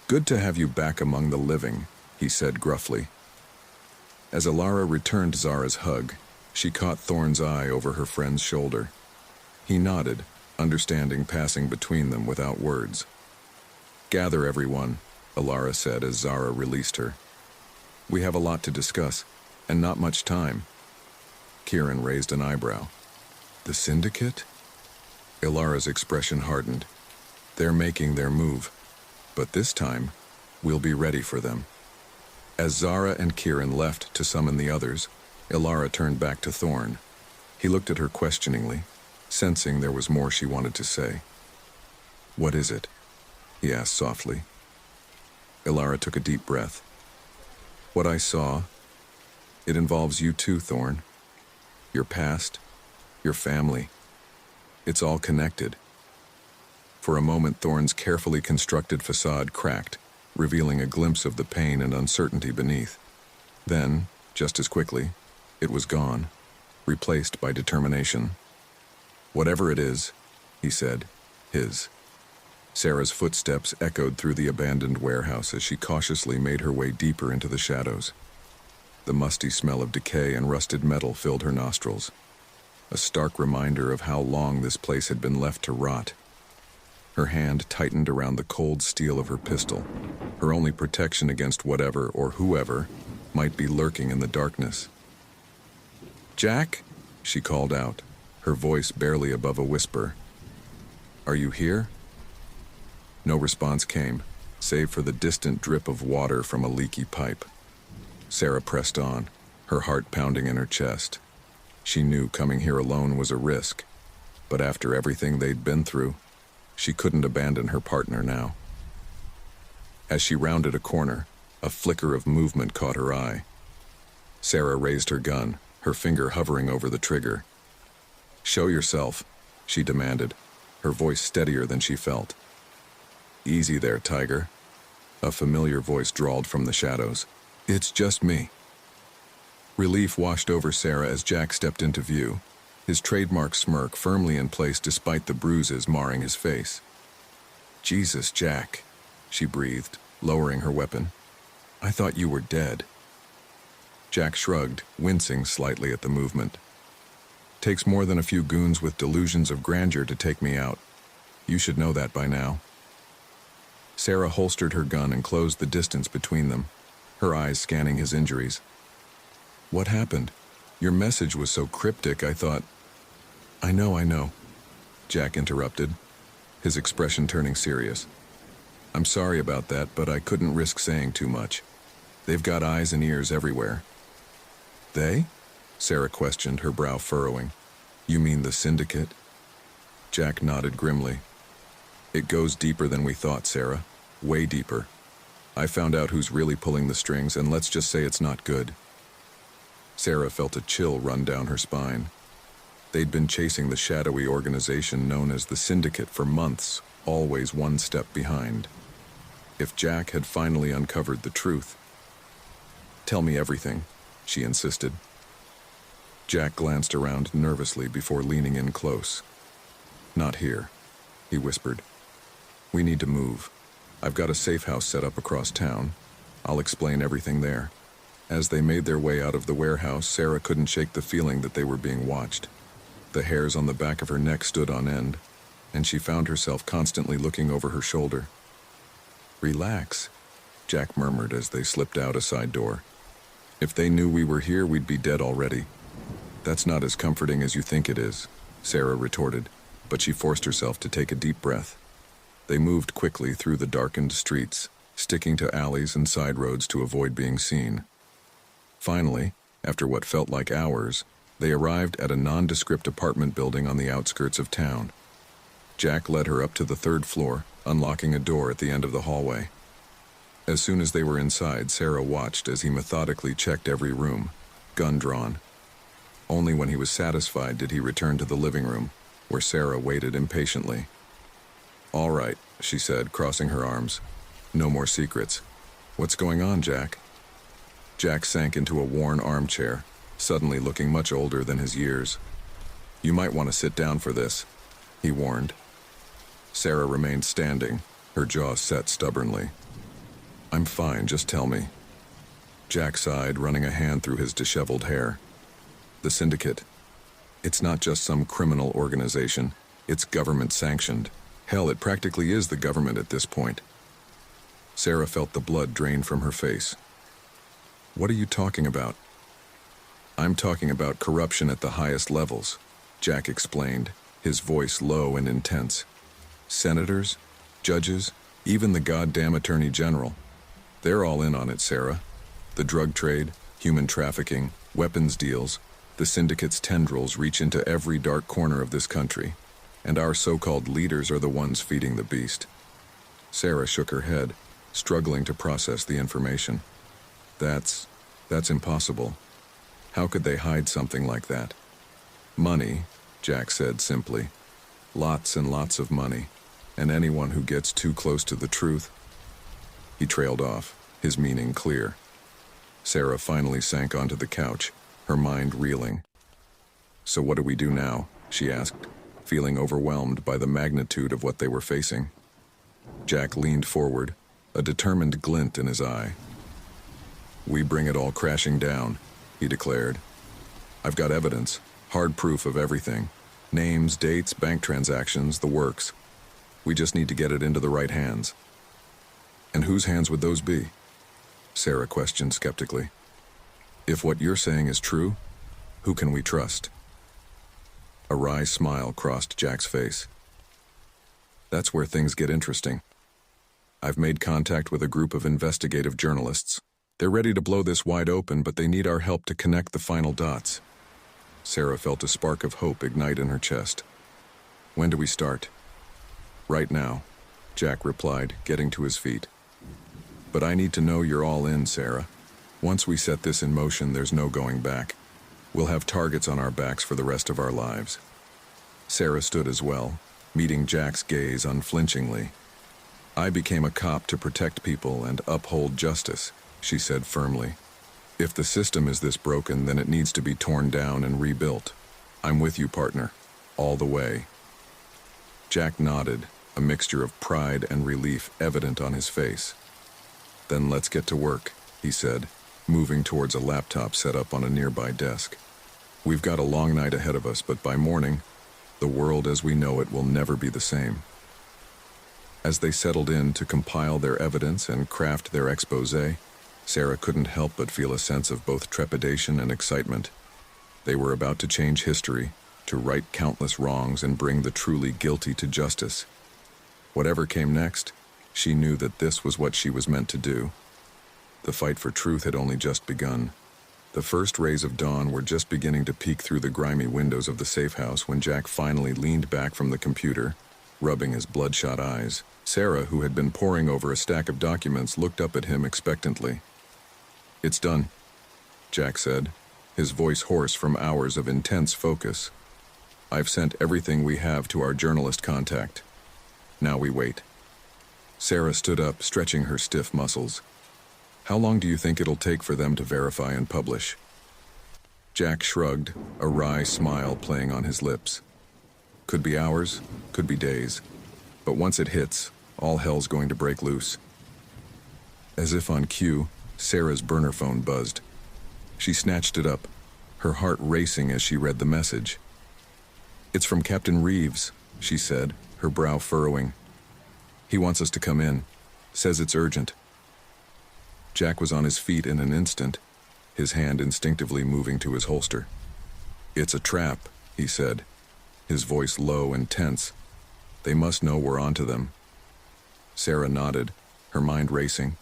"Good to have you back among the living," he said gruffly. As Ilara returned Zara's hug, she caught Thorn's eye over her friend's shoulder. He nodded, understanding passing between them without words. "Gather everyone," Ilara said as Zara released her. "We have a lot to discuss, and not much time." Kieran raised an eyebrow. "The Syndicate?" Ilara's expression hardened. "They're making their move, but this time, we'll be ready for them." As Zara and Kieran left to summon the others, Ilara turned back to Thorn. He looked at her questioningly, sensing there was more she wanted to say. "What is it?" he asked softly. Ilara took a deep breath. "What I saw, it involves you too, Thorn. Your past, your family. It's all connected." For a moment, Thorn's carefully constructed facade cracked, revealing a glimpse of the pain and uncertainty beneath. Then, just as quickly, it was gone, replaced by determination. "Whatever it is," he said, his. Sarah's footsteps echoed through the abandoned warehouse as she cautiously made her way deeper into the shadows. The musty smell of decay and rusted metal filled her nostrils, a stark reminder of how long this place had been left to rot. Her hand tightened around the cold steel of her pistol, her only protection against whatever or whoever might be lurking in the darkness. "Jack?" she called out, her voice barely above a whisper. "Are you here?" No response came, save for the distant drip of water from a leaky pipe. Sarah pressed on, her heart pounding in her chest. She knew coming here alone was a risk, but after everything they'd been through, she couldn't abandon her partner now. As she rounded a corner, a flicker of movement caught her eye. Sarah raised her gun, her finger hovering over the trigger. "Show yourself," she demanded, her voice steadier than she felt. "Easy there, Tiger," a familiar voice drawled from the shadows. "It's just me." Relief washed over Sarah as Jack stepped into view, his trademark smirk firmly in place despite the bruises marring his face. "Jesus, Jack," she breathed, lowering her weapon. "I thought you were dead." Jack shrugged, wincing slightly at the movement. "Takes more than a few goons with delusions of grandeur to take me out. You should know that by now." Sarah holstered her gun and closed the distance between them, her eyes scanning his injuries. "What happened? Your message was so cryptic, I thought—" I know," Jack interrupted, his expression turning serious. "I'm sorry about that, but I couldn't risk saying too much. They've got eyes and ears everywhere." "They?" Sarah questioned, her brow furrowing. "You mean the Syndicate?" Jack nodded grimly. "It goes deeper than we thought, Sarah. Way deeper. I found out who's really pulling the strings, and let's just say it's not good. Sarah felt a chill run down her spine. They'd been chasing the shadowy organization known as the Syndicate for months, always one step behind. If Jack had finally uncovered the truth. "Tell me everything," she insisted. Jack glanced around nervously before leaning in close. "Not here," he whispered. "We need to move. I've got a safe house set up across town. I'll explain everything there." As they made their way out of the warehouse, Sarah couldn't shake the feeling that they were being watched. The hairs on the back of her neck stood on end, and she found herself constantly looking over her shoulder. "Relax," Jack murmured as they slipped out a side door. "If they knew we were here, we'd be dead already." "That's not as comforting as you think it is," Sarah retorted, but she forced herself to take a deep breath. They moved quickly through the darkened streets, sticking to alleys and side roads to avoid being seen. Finally, after what felt like hours, they arrived at a nondescript apartment building on the outskirts of town. Jack led her up to the third floor, unlocking a door at the end of the hallway. As soon as they were inside, Sarah watched as he methodically checked every room, gun drawn. Only when he was satisfied did he return to the living room, where Sarah waited impatiently. "All right," she said, crossing her arms. "No more secrets. What's going on, Jack?" Jack sank into a worn armchair, suddenly looking much older than his years. "You might want to sit down for this," he warned. Sarah remained standing, her jaw set stubbornly. "I'm fine, just tell me." Jack sighed, running a hand through his disheveled hair. "The Syndicate. It's not just some criminal organization. It's government-sanctioned. Hell, it practically is the government at this point." Sarah felt the blood drain from her face. "What are you talking about?" "I'm talking about corruption at the highest levels," Jack explained, his voice low and intense. "Senators, judges, even the goddamn Attorney General. They're all in on it, Sarah. The drug trade, human trafficking, weapons deals, the Syndicate's tendrils reach into every dark corner of this country, and our so-called leaders are the ones feeding the beast." Sarah shook her head, struggling to process the information. That's impossible. How could they hide something like that?" "Money," Jack said simply. "Lots and lots of money, and anyone who gets too close to the truth." He trailed off, his meaning clear. Sarah finally sank onto the couch, her mind reeling. "So what do we do now?" she asked, feeling overwhelmed by the magnitude of what they were facing. Jack leaned forward, a determined glint in his eye. "We bring it all crashing down," he declared. "I've got evidence, hard proof of everything. Names, dates, bank transactions, the works. We just need to get it into the right hands." "And whose hands would those be?" Sarah questioned skeptically. "If what you're saying is true, who can we trust?" A wry smile crossed Jack's face. "That's where things get interesting. I've made contact with a group of investigative journalists. They're ready to blow this wide open, but they need our help to connect the final dots." Sarah felt a spark of hope ignite in her chest. "When do we start?" "Right now," Jack replied, getting to his feet. "But I need to know you're all in, Sarah. Once we set this in motion, there's no going back. We'll have targets on our backs for the rest of our lives." Sarah stood as well, meeting Jack's gaze unflinchingly. "I became a cop to protect people and uphold justice," she said firmly. "If the system is this broken, then it needs to be torn down and rebuilt. I'm with you, partner, all the way." Jack nodded, a mixture of pride and relief evident on his face. "Then let's get to work," he said, moving towards a laptop set up on a nearby desk. "We've got a long night ahead of us, but by morning, the world as we know it will never be the same." As they settled in to compile their evidence and craft their exposé, Sarah couldn't help but feel a sense of both trepidation and excitement. They were about to change history, to right countless wrongs and bring the truly guilty to justice. Whatever came next, she knew that this was what she was meant to do. The fight for truth had only just begun. The first rays of dawn were just beginning to peek through the grimy windows of the safe house when Jack finally leaned back from the computer, rubbing his bloodshot eyes. Sarah, who had been poring over a stack of documents, looked up at him expectantly. "It's done," Jack said, his voice hoarse from hours of intense focus. "I've sent everything we have to our journalist contact. Now we wait." Sarah stood up, stretching her stiff muscles. "How long do you think it'll take for them to verify and publish?" Jack shrugged, a wry smile playing on his lips. "Could be hours, could be days. But once it hits, all hell's going to break loose." As if on cue, Sarah's burner phone buzzed. She snatched it up, her heart racing as she read the message. "It's from Captain Reeves," she said, her brow furrowing. "He wants us to come in. Says it's urgent." Jack was on his feet in an instant, his hand instinctively moving to his holster. "It's a trap," he said, his voice low and tense. "They must know we're onto them." Sarah nodded, her mind racing.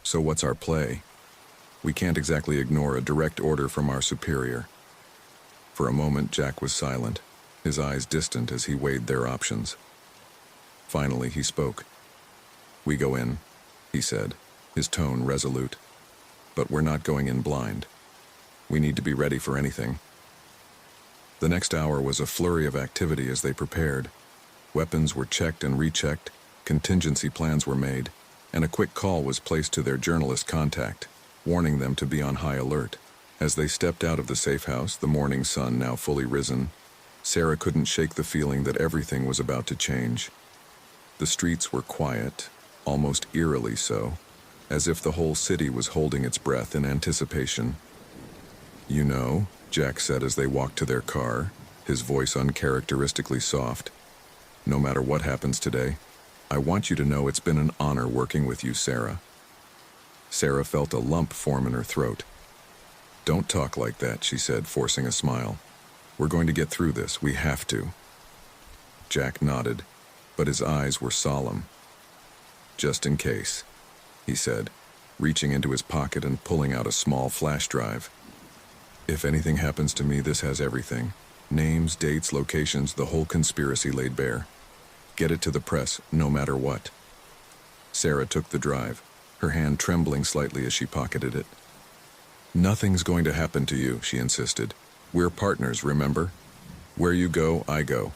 "So what's our play? We can't exactly ignore a direct order from our superior." For a moment, Jack was silent, his eyes distant as he weighed their options. Finally, he spoke. "We go in," he said, his tone resolute. "But we're not going in blind. We need to be ready for anything." The next hour was a flurry of activity as they prepared. Weapons were checked and rechecked, contingency plans were made, and a quick call was placed to their journalist contact, warning them to be on high alert. As they stepped out of the safe house, the morning sun now fully risen, Sarah couldn't shake the feeling that everything was about to change. The streets were quiet, almost eerily so, as if the whole city was holding its breath in anticipation. "You know," Jack said as they walked to their car, his voice uncharacteristically soft, "no matter what happens today, I want you to know it's been an honor working with you, Sarah." Sarah felt a lump form in her throat. "Don't talk like that," she said, forcing a smile. "We're going to get through this. We have to." Jack nodded, but his eyes were solemn. "Just in case," he said, reaching into his pocket and pulling out a small flash drive. "If anything happens to me, this has everything. Names, dates, locations, the whole conspiracy laid bare. Get it to the press, no matter what." Sarah took the drive, her hand trembling slightly as she pocketed it. "Nothing's going to happen to you," she insisted. "We're partners, remember? Where you go, I go."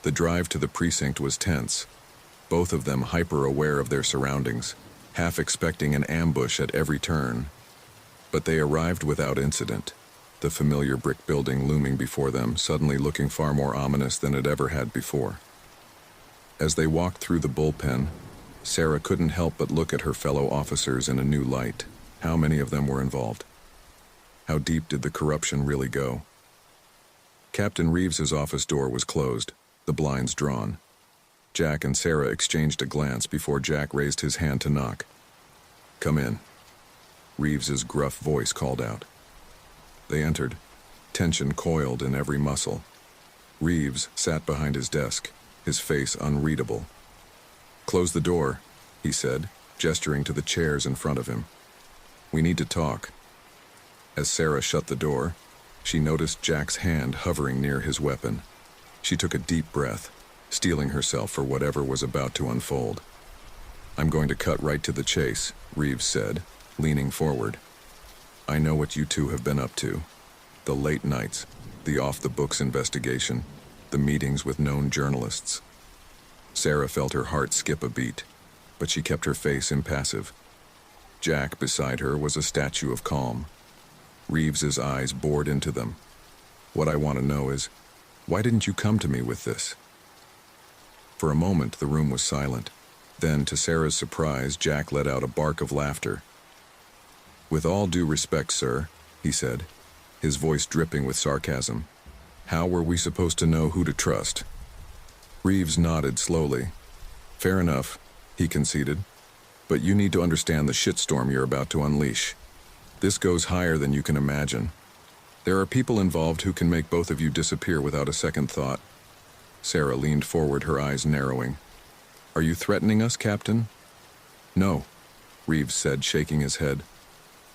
The drive to the precinct was tense, both of them hyper-aware of their surroundings, half expecting an ambush at every turn. But they arrived without incident, the familiar brick building looming before them, suddenly looking far more ominous than it ever had before. As they walked through the bullpen, Sarah couldn't help but look at her fellow officers in a new light. How many of them were involved? How deep did the corruption really go? Captain Reeves's office door was closed, the blinds drawn. Jack and Sarah exchanged a glance before Jack raised his hand to knock. "Come in," Reeves's gruff voice called out. They entered, tension coiled in every muscle. Reeves sat behind his desk, his face unreadable. "Close the door," he said, gesturing to the chairs in front of him. "We need to talk." As Sarah shut the door, she noticed Jack's hand hovering near his weapon. She took a deep breath, steeling herself for whatever was about to unfold. "I'm going to cut right to the chase," Reeves said, leaning forward. "I know what you two have been up to. The late nights, the off-the-books investigation, the meetings with known journalists." Sarah felt her heart skip a beat, but she kept her face impassive. Jack, beside her, was a statue of calm. Reeves's eyes bored into them. "What I want to know is, why didn't you come to me with this?" For a moment, the room was silent. Then, to Sarah's surprise, Jack let out a bark of laughter. "With all due respect, sir," he said, his voice dripping with sarcasm, "how were we supposed to know who to trust?" Reeves nodded slowly. "Fair enough," he conceded. "But you need to understand the shitstorm you're about to unleash. This goes higher than you can imagine. There are people involved who can make both of you disappear without a second thought." Sarah leaned forward, her eyes narrowing. "Are you threatening us, Captain?" "No," Reeves said, shaking his head.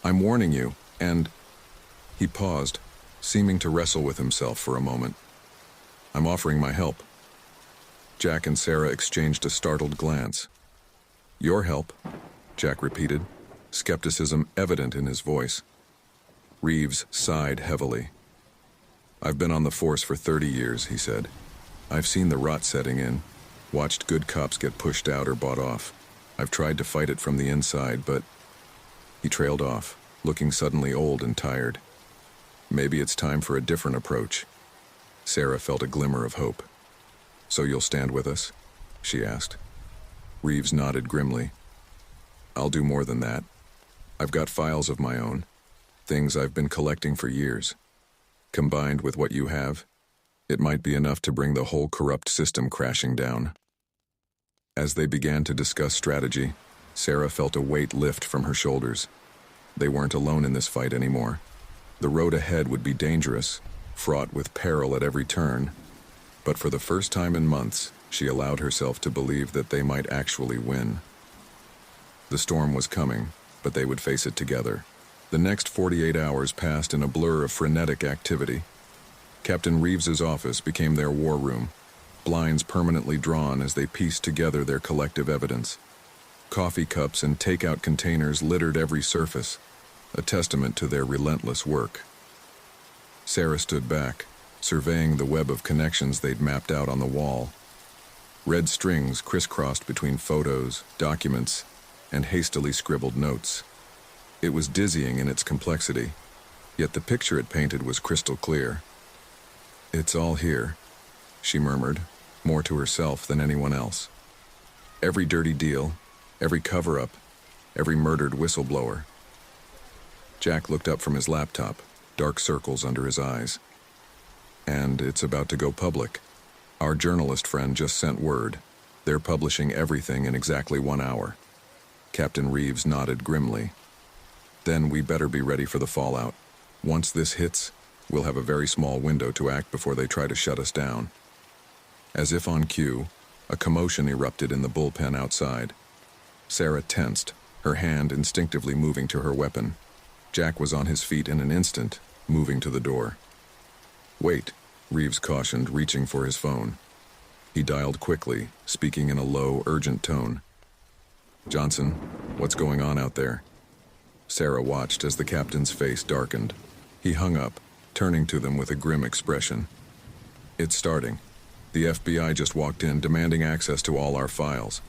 "I'm warning you, and—" He paused, seeming to wrestle with himself for a moment. "I'm offering my help." Jack and Sarah exchanged a startled glance. "Your help," Jack repeated, skepticism evident in his voice. Reeves sighed heavily. "I've been on the force for 30 years, he said. "I've seen the rot setting in, watched good cops get pushed out or bought off. I've tried to fight it from the inside, but—" He trailed off, looking suddenly old and tired. "Maybe it's time for a different approach." Sarah felt a glimmer of hope. "So you'll stand with us?" she asked. Reeves nodded grimly. "I'll do more than that. I've got files of my own, things I've been collecting for years. Combined with what you have, it might be enough to bring the whole corrupt system crashing down." As they began to discuss strategy, Sarah felt a weight lift from her shoulders. They weren't alone in this fight anymore. The road ahead would be dangerous, fraught with peril at every turn, but for the first time in months, she allowed herself to believe that they might actually win. The storm was coming, but they would face it together. The next 48 hours passed in a blur of frenetic activity. Captain Reeves's office became their war room, blinds permanently drawn as they pieced together their collective evidence. Coffee cups and takeout containers littered every surface, a testament to their relentless work. Sarah stood back, surveying the web of connections they'd mapped out on the wall. Red strings crisscrossed between photos, documents, and hastily scribbled notes. It was dizzying in its complexity, yet the picture it painted was crystal clear. "It's all here," she murmured, more to herself than anyone else. "Every dirty deal, every cover-up, every murdered whistleblower." Jack looked up from his laptop, dark circles under his eyes. "And it's about to go public. Our journalist friend just sent word. They're publishing everything in exactly 1 hour." Captain Reeves nodded grimly. "Then we better be ready for the fallout. Once this hits, we'll have a very small window to act before they try to shut us down." As if on cue, a commotion erupted in the bullpen outside. Sarah tensed, her hand instinctively moving to her weapon. Jack was on his feet in an instant, moving to the door. "Wait," Reeves cautioned, reaching for his phone. He dialed quickly, speaking in a low, urgent tone. "Johnson, what's going on out there?" Sarah watched as the captain's face darkened. He hung up, turning to them with a grim expression. "It's starting. The FBI just walked in, demanding access to all our files."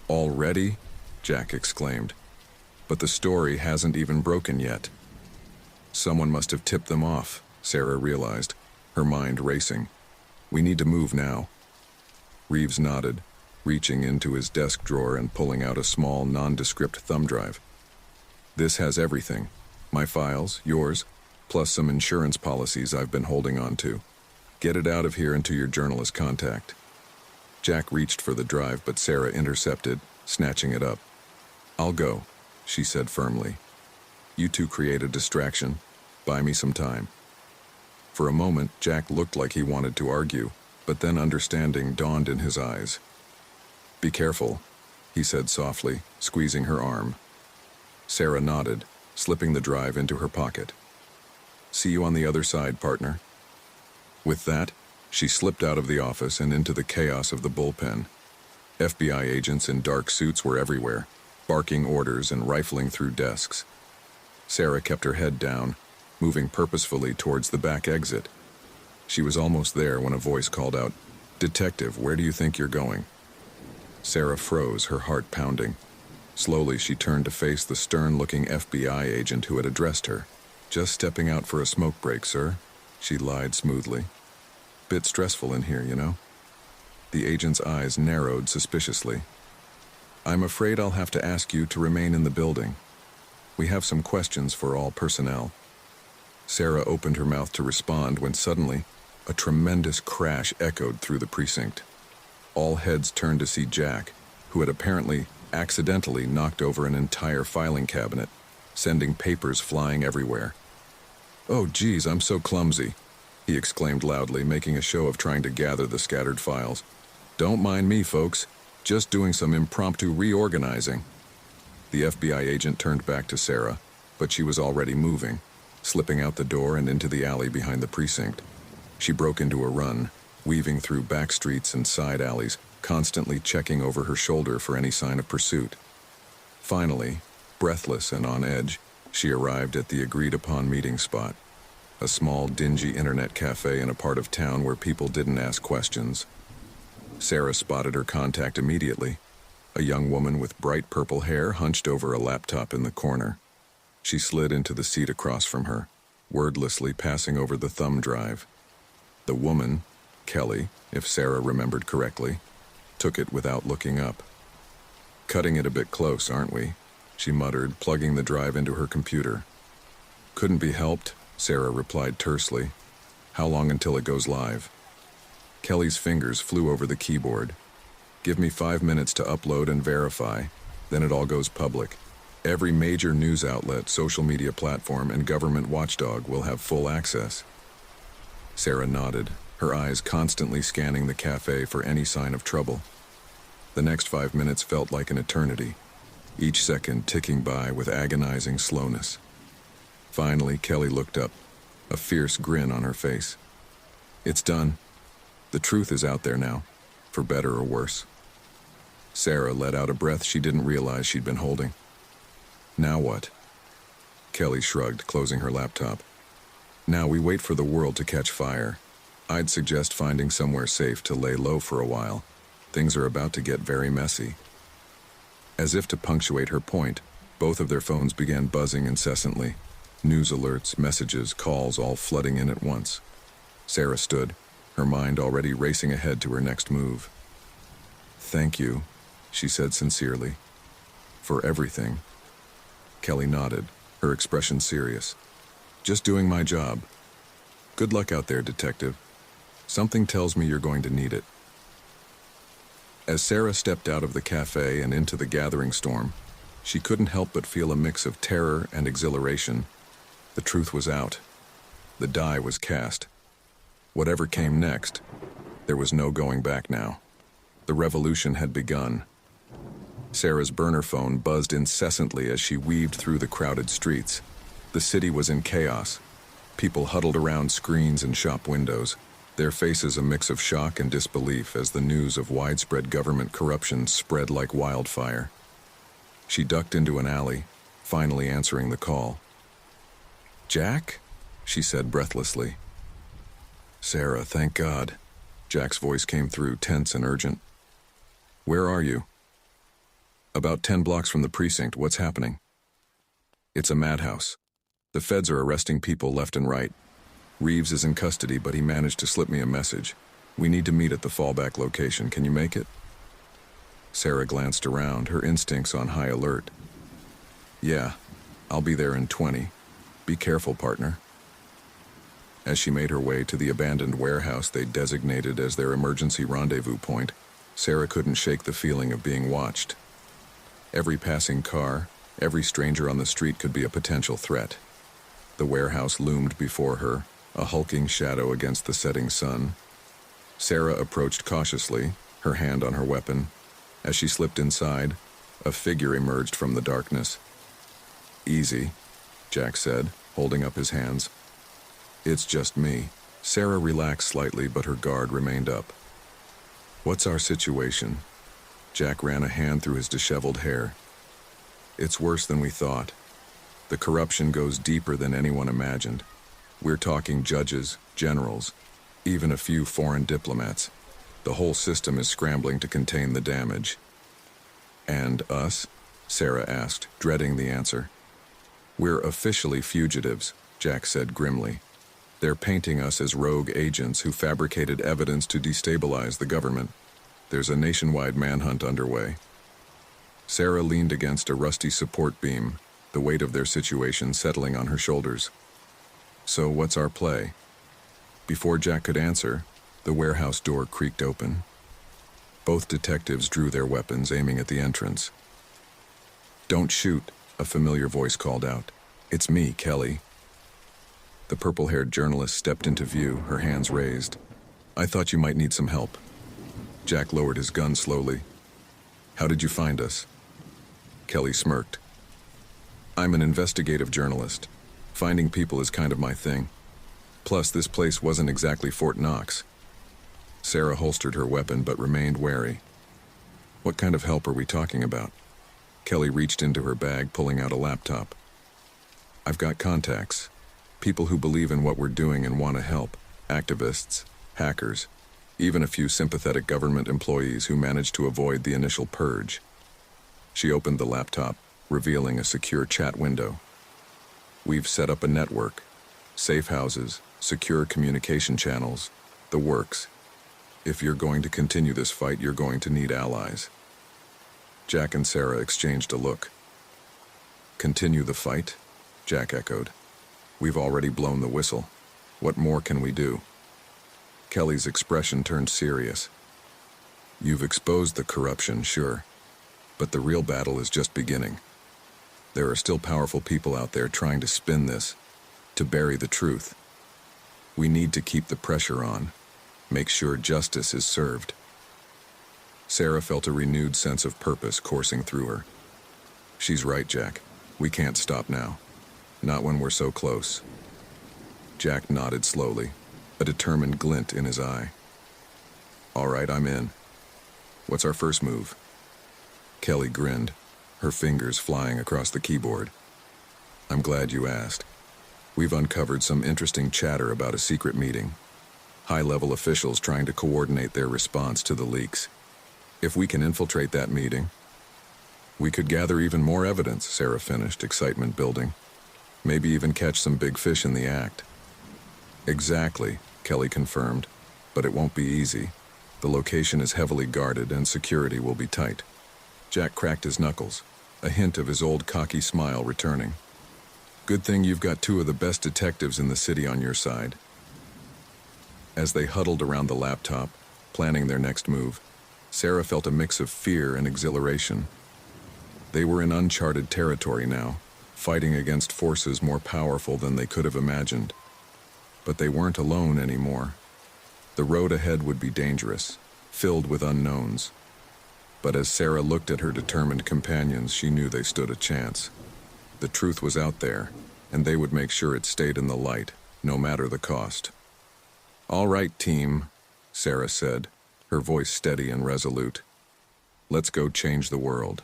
"Already?" Jack exclaimed. "But the story hasn't even broken yet." Someone must have tipped them off, Sarah realized, her mind racing. "We need to move now." Reeves nodded, reaching into his desk drawer and pulling out a small, nondescript thumb drive. "This has everything. My files, yours, plus some insurance policies I've been holding on to. Get it out of here and to your journalist contact." Jack reached for the drive, but Sarah intercepted, snatching it up. "I'll go," she said firmly. "You two create a distraction. Buy me some time." For a moment, Jack looked like he wanted to argue, but then understanding dawned in his eyes. "Be careful," he said softly, squeezing her arm. Sarah nodded, slipping the drive into her pocket. "See you on the other side, partner." With that, she slipped out of the office and into the chaos of the bullpen. FBI agents in dark suits were everywhere, barking orders and rifling through desks. Sarah kept her head down, moving purposefully towards the back exit. She was almost there when a voice called out, "Detective, where do you think you're going?" Sarah froze, her heart pounding. Slowly, she turned to face the stern-looking FBI agent who had addressed her. "Just stepping out for a smoke break, sir," she lied smoothly. "Bit stressful in here, you know." The agent's eyes narrowed suspiciously. "I'm afraid I'll have to ask you to remain in the building. We have some questions for all personnel." Sarah opened her mouth to respond when suddenly, a tremendous crash echoed through the precinct. All heads turned to see Jack, who had apparently accidentally knocked over an entire filing cabinet, sending papers flying everywhere. "Oh, geez, I'm so clumsy," he exclaimed loudly, making a show of trying to gather the scattered files. "Don't mind me, folks. Just doing some impromptu reorganizing." The FBI agent turned back to Sarah, but she was already moving, slipping out the door and into the alley behind the precinct. She broke into a run, weaving through back streets and side alleys, constantly checking over her shoulder for any sign of pursuit. Finally, breathless and on edge, she arrived at the agreed-upon meeting spot, a small, dingy internet cafe in a part of town where people didn't ask questions. Sarah spotted her contact immediately, a young woman with bright purple hair hunched over a laptop in the corner. She slid into the seat across from her, wordlessly passing over the thumb drive. The woman, Kelly, if Sarah remembered correctly, took it without looking up. "Cutting it a bit close, aren't we?" she muttered, plugging the drive into her computer. "Couldn't be helped," Sarah replied tersely. "How long until it goes live?" Kelly's fingers flew over the keyboard. "Give me 5 minutes to upload and verify, then it all goes public. Every major news outlet, social media platform, and government watchdog will have full access." Sarah nodded, her eyes constantly scanning the cafe for any sign of trouble. The next 5 minutes felt like an eternity, each second ticking by with agonizing slowness. Finally, Kelly looked up, a fierce grin on her face. "It's done. The truth is out there now, for better or worse." Sarah let out a breath she didn't realize she'd been holding. "Now what?" Kelly shrugged, closing her laptop. "Now we wait for the world to catch fire. I'd suggest finding somewhere safe to lay low for a while. Things are about to get very messy." As if to punctuate her point, both of their phones began buzzing incessantly. News alerts, messages, calls all flooding in at once. Sarah stood, her mind already racing ahead to her next move. "Thank you," she said sincerely. "For everything." Kelly nodded, her expression serious. "Just doing my job. Good luck out there, detective. Something tells me you're going to need it." As Sarah stepped out of the cafe and into the gathering storm, she couldn't help but feel a mix of terror and exhilaration. The truth was out. The die was cast. Whatever came next, there was no going back now. The revolution had begun. Sarah's burner phone buzzed incessantly as she weaved through the crowded streets. The city was in chaos. People huddled around screens and shop windows, their faces a mix of shock and disbelief as the news of widespread government corruption spread like wildfire. She ducked into an alley, finally answering the call. "Jack?" she said breathlessly. "Sarah, thank God." Jack's voice came through, tense and urgent. "Where are you?" "About 10 blocks from the precinct. What's happening?" "It's a madhouse. The feds are arresting people left and right. Reeves is in custody, but he managed to slip me a message. We need to meet at the fallback location. Can you make it?" Sarah glanced around, her instincts on high alert. "Yeah, I'll be there in 20. Be careful, partner." As she made her way to the abandoned warehouse they designated as their emergency rendezvous point, Sarah couldn't shake the feeling of being watched. Every passing car, every stranger on the street could be a potential threat. The warehouse loomed before her, a hulking shadow against the setting sun. Sarah approached cautiously, her hand on her weapon. As she slipped inside, a figure emerged from the darkness. "Easy," Jack said, holding up his hands. "It's just me." Sarah relaxed slightly, but her guard remained up. "What's our situation?" Jack ran a hand through his disheveled hair. "It's worse than we thought. The corruption goes deeper than anyone imagined. We're talking judges, generals, even a few foreign diplomats. The whole system is scrambling to contain the damage." "And us?" Sarah asked, dreading the answer. "We're officially fugitives," Jack said grimly. "They're painting us as rogue agents who fabricated evidence to destabilize the government. There's a nationwide manhunt underway." Sarah leaned against a rusty support beam, the weight of their situation settling on her shoulders. "So what's our play?" Before Jack could answer, the warehouse door creaked open. Both detectives drew their weapons, aiming at the entrance. "Don't shoot," a familiar voice called out. "It's me, Kelly." The purple-haired journalist stepped into view, her hands raised. "I thought you might need some help." Jack lowered his gun slowly. "How did you find us?" Kelly smirked. "I'm an investigative journalist. Finding people is kind of my thing. Plus, this place wasn't exactly Fort Knox." Sarah holstered her weapon but remained wary. What kind of help are we talking about? Kelly reached into her bag, pulling out a laptop. I've got contacts. People who believe in what we're doing and want to help. Activists, hackers, even a few sympathetic government employees who managed to avoid the initial purge. She opened the laptop, revealing a secure chat window. We've set up a network. Safe houses, secure communication channels, the works. If you're going to continue this fight, you're going to need allies. Jack and Sarah exchanged a look. Continue the fight? Jack echoed. We've already blown the whistle. What more can we do? Kelly's expression turned serious. You've exposed the corruption, sure, but the real battle is just beginning. There are still powerful people out there trying to spin this, to bury the truth. We need to keep the pressure on, make sure justice is served. Sarah felt a renewed sense of purpose coursing through her. She's right, Jack. We can't stop now. Not when we're so close. Jack nodded slowly, a determined glint in his eye. All right, I'm in. What's our first move? Kelly grinned, her fingers flying across the keyboard. I'm glad you asked. We've uncovered some interesting chatter about a secret meeting. High-level officials trying to coordinate their response to the leaks. If we can infiltrate that meeting, we could gather even more evidence, Sarah finished, excitement building. Maybe even catch some big fish in the act. Exactly, Kelly confirmed, but it won't be easy. The location is heavily guarded and security will be tight. Jack cracked his knuckles, a hint of his old cocky smile returning. Good thing you've got two of the best detectives in the city on your side. As they huddled around the laptop, planning their next move, Sarah felt a mix of fear and exhilaration. They were in uncharted territory now, fighting against forces more powerful than they could have imagined. But they weren't alone anymore. The road ahead would be dangerous, filled with unknowns. But as Sarah looked at her determined companions, she knew they stood a chance. The truth was out there, and they would make sure it stayed in the light, no matter the cost. All right, team, Sarah said, her voice steady and resolute. Let's go change the world.